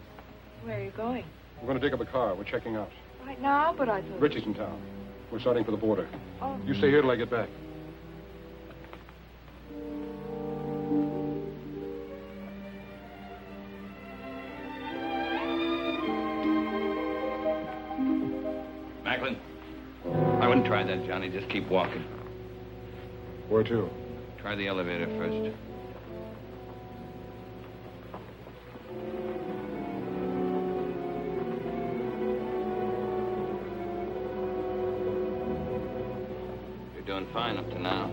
[SPEAKER 2] Where are you going?
[SPEAKER 10] We're going to dig up a car. We're checking out.
[SPEAKER 2] Right now, but I thought...
[SPEAKER 10] Ritchie's in town. We're starting for the border.
[SPEAKER 2] Oh.
[SPEAKER 10] You stay here till I get back.
[SPEAKER 8] Macklin, I wouldn't try that, Johnny. Just keep walking.
[SPEAKER 10] Where to?
[SPEAKER 8] Try the elevator first. You're doing fine up to now.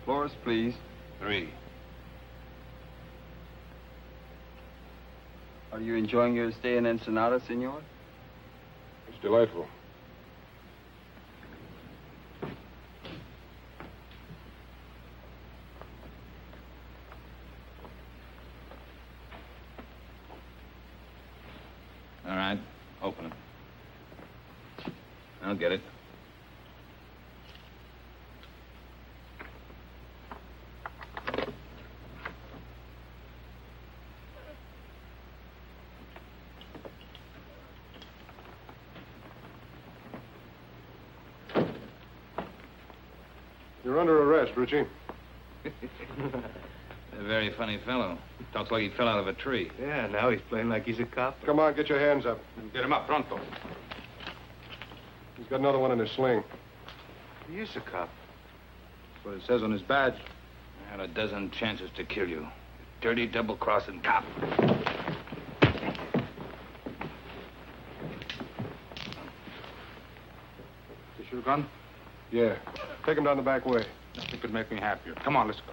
[SPEAKER 13] Floors, please.
[SPEAKER 8] 3.
[SPEAKER 13] Are you enjoying your stay in Ensenada, senor?
[SPEAKER 10] It's delightful.
[SPEAKER 8] All right, open it. I'll get it.
[SPEAKER 10] You're under arrest, Ritchie.
[SPEAKER 8] A very funny fellow. Talks like he fell out of a tree.
[SPEAKER 3] Yeah, now he's playing like he's a cop.
[SPEAKER 10] Come on, get your hands up.
[SPEAKER 8] Get him up, pronto.
[SPEAKER 10] He's got another one in his sling.
[SPEAKER 3] He is a cop.
[SPEAKER 8] That's what it says on his badge. I had a dozen chances to kill you. Dirty, double-crossing cop.
[SPEAKER 12] This your gun?
[SPEAKER 10] Yeah. Take him down the back way.
[SPEAKER 12] Nothing could make me happier. Come on, let's go.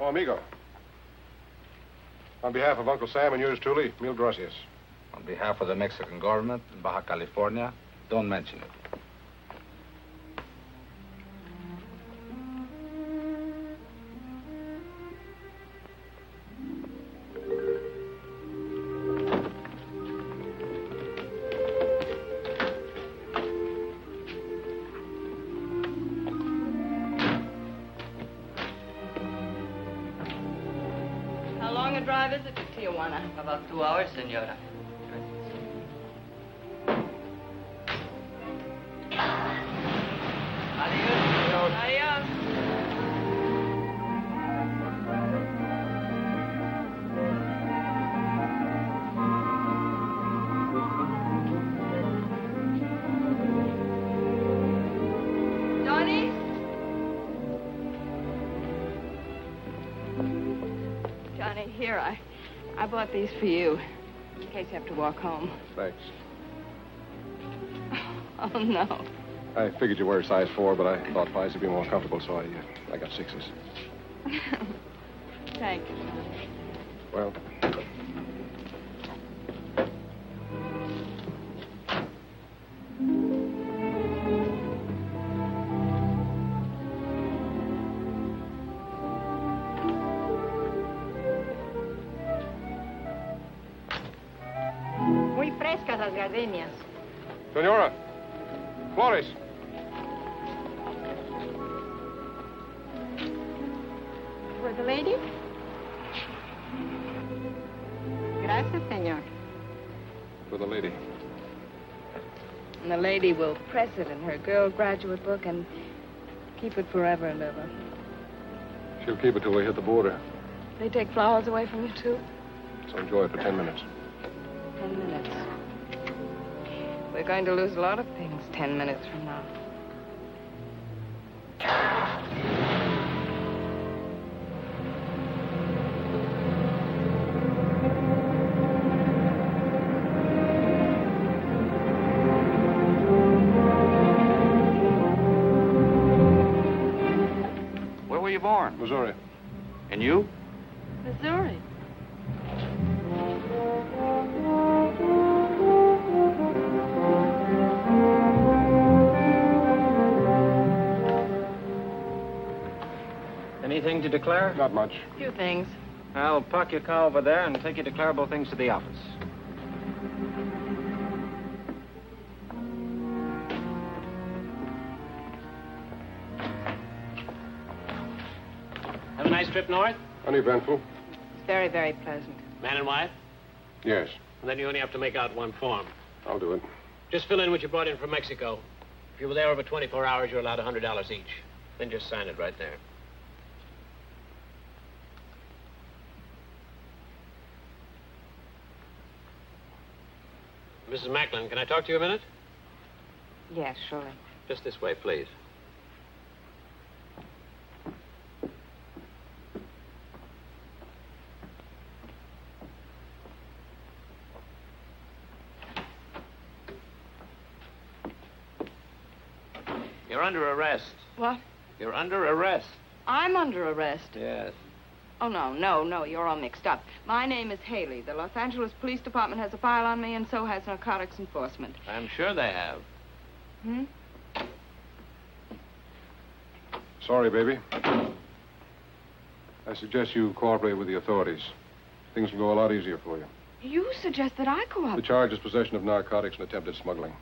[SPEAKER 10] Oh, amigo. On behalf of Uncle Sam and yours truly, mil gracias.
[SPEAKER 12] On behalf of the Mexican government in Baja California, don't mention it.
[SPEAKER 2] How long a drive is it to Tijuana?
[SPEAKER 17] About 2 hours, senora. Adios.
[SPEAKER 2] Adios. Johnny? Johnny, here, I bought these for you, in case you have to walk home.
[SPEAKER 10] Thanks.
[SPEAKER 2] Oh, no.
[SPEAKER 10] I figured you wear a size 4, but I thought 5s would be more comfortable, so I got 6s.
[SPEAKER 2] Thank you, Johnny.
[SPEAKER 10] Well,
[SPEAKER 5] Muy frescas las gardenias.
[SPEAKER 10] Senora, Flores.
[SPEAKER 5] For the lady? Gracias, señor.
[SPEAKER 10] For the lady.
[SPEAKER 2] And the lady will press it in her girl graduate book and keep it forever and ever.
[SPEAKER 10] She'll keep it till we hit the border.
[SPEAKER 2] They take flowers away from you, too?
[SPEAKER 10] So enjoy it for 10 minutes.
[SPEAKER 2] 10 minutes. We're going to lose a lot of things 10 minutes from now.
[SPEAKER 4] Where were you born?
[SPEAKER 10] Missouri.
[SPEAKER 4] And you?
[SPEAKER 2] Missouri.
[SPEAKER 19] Anything to declare?
[SPEAKER 10] Not much.
[SPEAKER 2] Few things.
[SPEAKER 19] I'll park your car over there and take your declarable things to the office. Have a nice trip north?
[SPEAKER 10] Uneventful.
[SPEAKER 2] It's very, very pleasant.
[SPEAKER 18] Man and wife?
[SPEAKER 10] Yes.
[SPEAKER 18] And then you only have to make out one form.
[SPEAKER 10] I'll do it.
[SPEAKER 18] Just fill in what you brought in from Mexico. If you were there over 24 hours, you're allowed $100 each. Then just sign it right there. Mrs. Macklin, can I talk to you a minute?
[SPEAKER 2] Yes, surely.
[SPEAKER 18] Just this way, please. You're under arrest.
[SPEAKER 2] What?
[SPEAKER 18] You're under arrest.
[SPEAKER 2] I'm under arrest.
[SPEAKER 18] Yes.
[SPEAKER 2] Oh, no, you're all mixed up. My name is Haley. The Los Angeles Police Department has a file on me, and so has narcotics enforcement.
[SPEAKER 18] I'm sure they have.
[SPEAKER 2] Hmm?
[SPEAKER 10] Sorry, baby. I suggest you cooperate with the authorities. Things will go a lot easier for you.
[SPEAKER 2] You suggest that I
[SPEAKER 10] The
[SPEAKER 2] cooperate?
[SPEAKER 10] charge is possession of narcotics and attempted smuggling.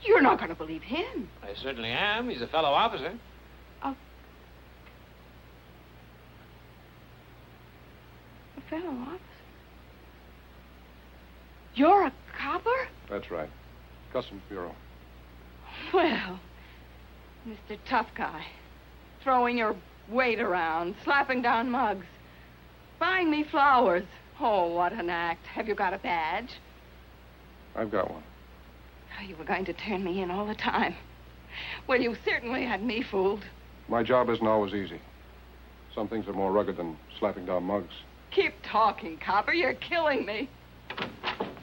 [SPEAKER 2] You're not going to believe him.
[SPEAKER 19] I certainly am. He's a fellow officer.
[SPEAKER 2] A fellow officer? You're a copper?
[SPEAKER 10] That's right. Customs Bureau.
[SPEAKER 2] Well, Mr. Tough Guy, throwing your weight around, slapping down mugs, buying me flowers. Oh, what an act. Have you got a badge?
[SPEAKER 10] I've got one.
[SPEAKER 2] Oh, you were going to turn me in all the time. Well, you certainly had me fooled.
[SPEAKER 10] My job isn't always easy. Some things are more rugged than slapping down mugs.
[SPEAKER 2] Keep talking, copper. You're killing me.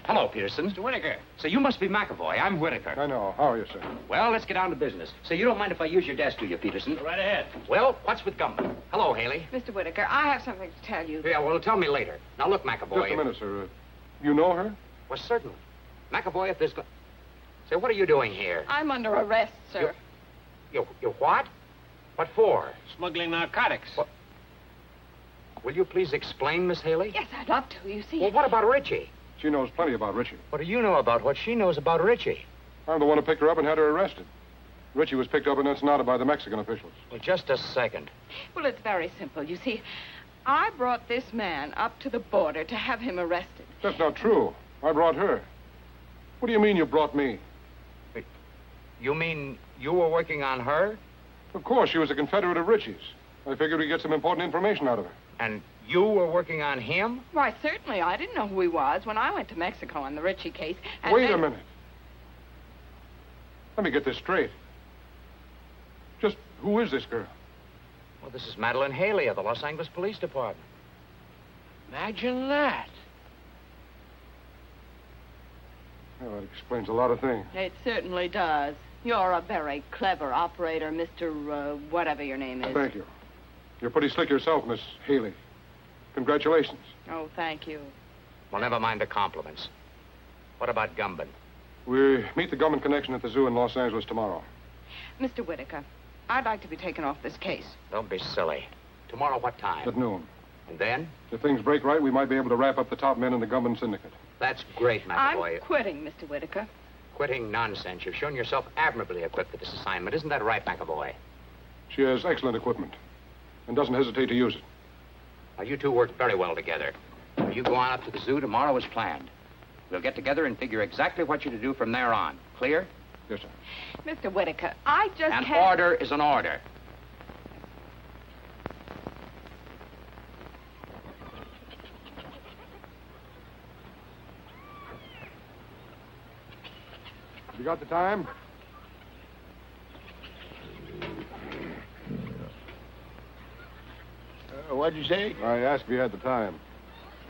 [SPEAKER 4] Hello, Peterson.
[SPEAKER 19] Mr. Whitaker.
[SPEAKER 4] So you must be McEvoy. I'm Whitaker.
[SPEAKER 10] I know. How are you, sir?
[SPEAKER 4] Well, let's get down to business. So you don't mind if I use your desk, do you, Peterson?
[SPEAKER 19] Go right ahead.
[SPEAKER 4] Well, what's with Gumbo? Hello, Haley.
[SPEAKER 2] Mr. Whitaker, I have something to tell you.
[SPEAKER 4] Yeah, well, tell me later. Now, look, McEvoy.
[SPEAKER 10] Just a minute, sir. You know her?
[SPEAKER 4] Well, certainly. McEvoy, if there's... Say, what are you doing here?
[SPEAKER 2] I'm under arrest, sir.
[SPEAKER 4] You what? What for?
[SPEAKER 19] Smuggling narcotics.
[SPEAKER 4] What? Will you please explain, Miss Haley?
[SPEAKER 2] Yes, I'd love to, you see.
[SPEAKER 4] Well, what about Ritchie?
[SPEAKER 10] She knows plenty about Ritchie.
[SPEAKER 4] What do you know about what she knows about Ritchie?
[SPEAKER 10] I'm the one who picked her up and had her arrested. Ritchie was picked up in Ensenada by the Mexican officials.
[SPEAKER 4] Well, just a second.
[SPEAKER 2] Well, it's very simple. You see, I brought this man up to the border to have him arrested.
[SPEAKER 10] That's not true. I brought her. What do you mean you brought me?
[SPEAKER 4] Wait, you mean you were working on her?
[SPEAKER 10] Of course, she was a Confederate of Ritchie's. I figured we'd get some important information out of her.
[SPEAKER 4] And you were working on him?
[SPEAKER 2] Why, certainly. I didn't know who he was when I went to Mexico on the Ritchie case. And
[SPEAKER 10] Wait
[SPEAKER 2] then...
[SPEAKER 10] a minute. Let me get this straight. Just who is this girl?
[SPEAKER 4] Well, this is Madeleine Haley of the Los Angeles Police Department.
[SPEAKER 19] Imagine that.
[SPEAKER 10] Well, that explains a lot of things.
[SPEAKER 2] It certainly does. You're a very clever operator, Mr. Whatever your name is.
[SPEAKER 10] Thank you. You're pretty slick yourself, Miss Haley. Congratulations.
[SPEAKER 2] Oh, thank you.
[SPEAKER 4] Well, never mind the compliments. What about Gumbo?
[SPEAKER 10] We meet the Gumbo connection at the zoo in Los Angeles tomorrow.
[SPEAKER 2] Mr. Whitaker, I'd like to be taken off this case.
[SPEAKER 4] Don't be silly. Tomorrow what time?
[SPEAKER 10] At noon.
[SPEAKER 4] And then?
[SPEAKER 10] If things break right, we might be able to wrap up the top men in the Gumbo syndicate.
[SPEAKER 4] That's great, McEvoy.
[SPEAKER 2] I'm quitting, Mr. Whitaker.
[SPEAKER 4] Quitting nonsense. You've shown yourself admirably equipped for this assignment. Isn't that right, McEvoy?
[SPEAKER 10] She has excellent equipment and doesn't hesitate to use it.
[SPEAKER 4] Now, you two work very well together. You go on up to the zoo tomorrow as planned. We'll get together and figure exactly what you're to do from there on. Clear?
[SPEAKER 10] Yes, sir.
[SPEAKER 2] Mr. Whitaker, I just
[SPEAKER 4] An
[SPEAKER 2] can't...
[SPEAKER 4] order is an order.
[SPEAKER 10] You got the time?
[SPEAKER 20] What'd you say?
[SPEAKER 10] I asked if you had the time.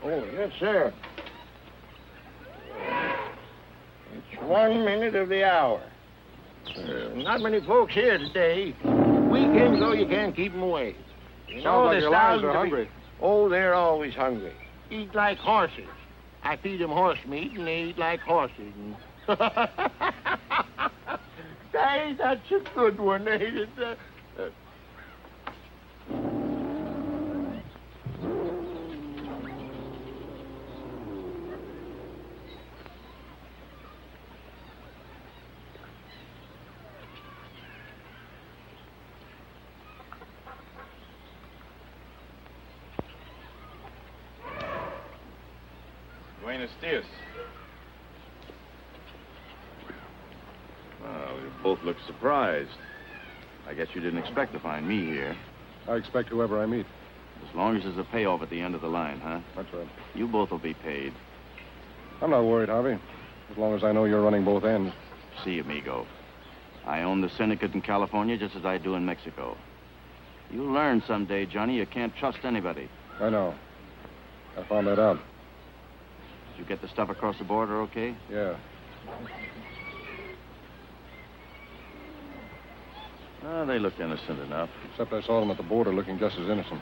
[SPEAKER 20] Oh, yes, sir. It's 1 minute of the hour. Not many folks here today. Weekends, though, you can't keep them away. You
[SPEAKER 10] Sounds like
[SPEAKER 20] the
[SPEAKER 10] your lions
[SPEAKER 20] sounds
[SPEAKER 10] are
[SPEAKER 20] of
[SPEAKER 10] hungry.
[SPEAKER 20] Oh, they're always hungry. Eat like horses. I feed them horse meat, and they eat like horses. Say, that's a good one, ain't it?
[SPEAKER 6] Buenos dias. Well, you both look surprised. I guess you didn't expect to find me here.
[SPEAKER 10] I expect whoever I meet.
[SPEAKER 6] As long as there's a payoff at the end of the line, huh?
[SPEAKER 10] That's right.
[SPEAKER 6] You both will be paid.
[SPEAKER 10] I'm not worried, Harvey. As long as I know you're running both ends.
[SPEAKER 6] See, amigo. I own the syndicate in California just as I do in Mexico. You'll learn someday, Johnny, you can't trust anybody.
[SPEAKER 10] I know. I found that out.
[SPEAKER 6] Did you get the stuff across the border okay?
[SPEAKER 10] Yeah.
[SPEAKER 6] They looked innocent enough.
[SPEAKER 10] Except I saw them at the border looking just as innocent.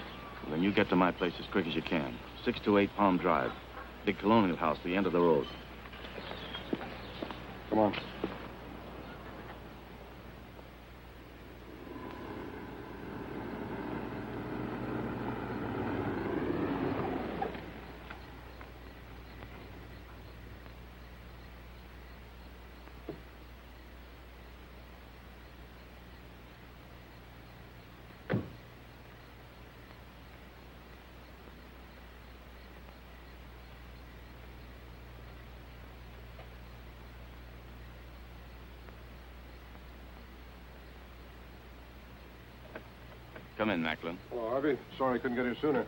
[SPEAKER 6] Then you get to my place as quick as you can. 628 Palm Drive. Big colonial house, the end of the road.
[SPEAKER 10] Come on.
[SPEAKER 6] Come in, Macklin.
[SPEAKER 10] Hello, Harvey. Sorry I couldn't get here sooner.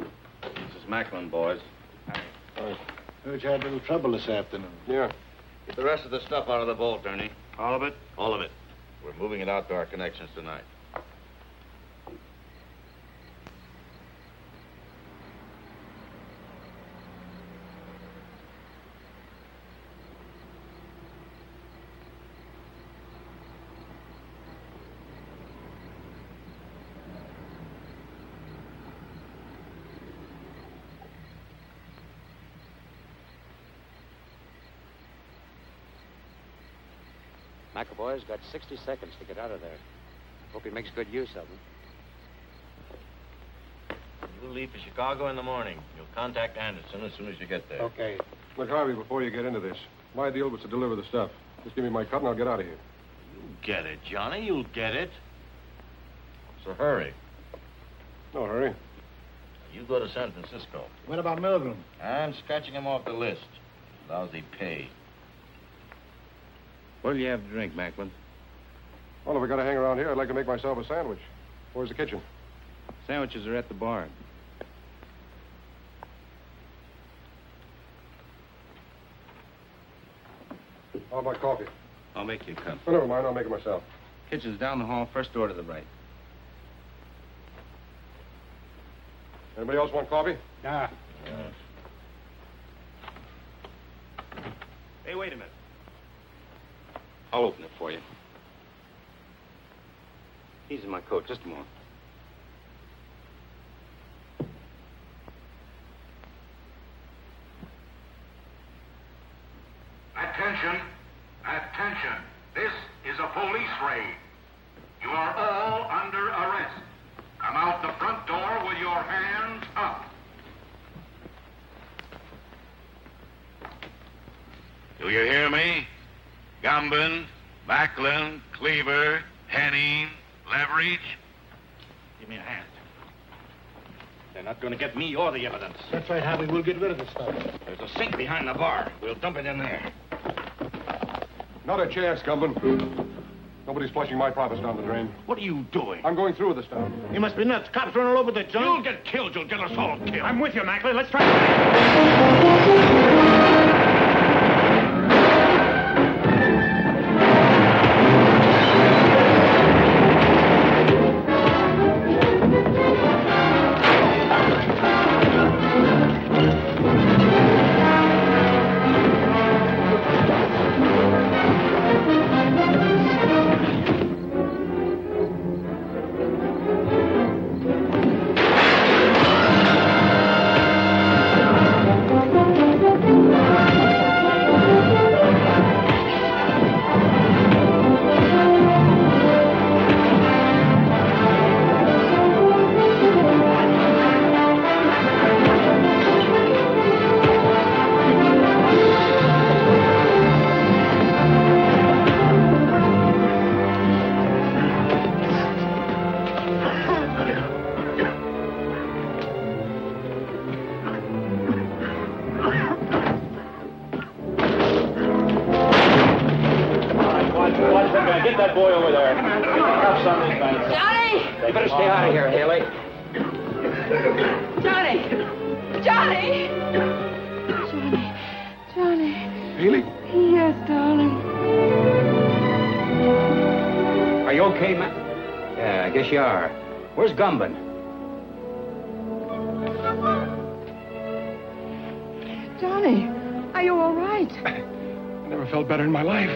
[SPEAKER 6] This is Macklin, boys.
[SPEAKER 20] Heard you had a little trouble this afternoon.
[SPEAKER 10] Yeah.
[SPEAKER 6] Get the rest of the stuff out of the vault, Ernie.
[SPEAKER 20] All of it?
[SPEAKER 6] All of it. We're moving it out to our connections tonight.
[SPEAKER 4] McEvoy's got 60 seconds to get out of there. Hope he makes good use of them.
[SPEAKER 3] We'll leave for Chicago in the morning. You'll contact Anderson as soon as you get there.
[SPEAKER 10] Okay. Look, Harvey, before you get into this, my deal was to deliver the stuff. Just give me my cut and I'll get out of here.
[SPEAKER 3] You'll get it, Johnny. You'll get it. So hurry.
[SPEAKER 10] No hurry.
[SPEAKER 3] You go to San Francisco.
[SPEAKER 20] What about Milgram?
[SPEAKER 3] I'm scratching him off the list. Lousy pay.
[SPEAKER 6] What'll you have to drink, Macklin?
[SPEAKER 10] Well, if I got to hang around here, I'd like to make myself a sandwich. Where's the kitchen?
[SPEAKER 6] Sandwiches are at the bar.
[SPEAKER 10] How about coffee?
[SPEAKER 6] I'll make you a cup.
[SPEAKER 10] Oh, never mind. I'll make it myself.
[SPEAKER 6] Kitchen's down the hall, first door to the right.
[SPEAKER 10] Anybody else want coffee?
[SPEAKER 20] Nah.
[SPEAKER 6] Hey, wait a minute. I'll open it for you. He's in my coat. Just a moment.
[SPEAKER 11] Attention. Attention. This is a police raid. You are all under arrest. Come out the front door with your hands up. Do you hear me? Gumbin, Macklin, Cleaver, Henning, Leverage.
[SPEAKER 14] Give me a hand. They're not going to get me or the evidence.
[SPEAKER 20] That's right, Harvey. We'll get rid of the stuff.
[SPEAKER 14] There's a sink behind the bar. We'll dump it in there.
[SPEAKER 10] Not a chance, Gumbin. Nobody's flushing my profits down the drain.
[SPEAKER 14] What are you doing?
[SPEAKER 10] I'm going through with the stuff.
[SPEAKER 20] You must be nuts. Cops running all over the joint.
[SPEAKER 14] You'll get killed. You'll get us all killed.
[SPEAKER 19] I'm with you, Macklin. Let's try. Get that boy over there. Cuffs on these men.
[SPEAKER 2] Johnny!
[SPEAKER 19] You better stay out of here, Haley.
[SPEAKER 2] Johnny! Johnny! Johnny.
[SPEAKER 10] Haley?
[SPEAKER 2] Yes, darling.
[SPEAKER 19] Are you okay, Matt? Yeah, I guess you are. Where's Gumbin?
[SPEAKER 2] Johnny, are you all right?
[SPEAKER 10] I never felt better in my life.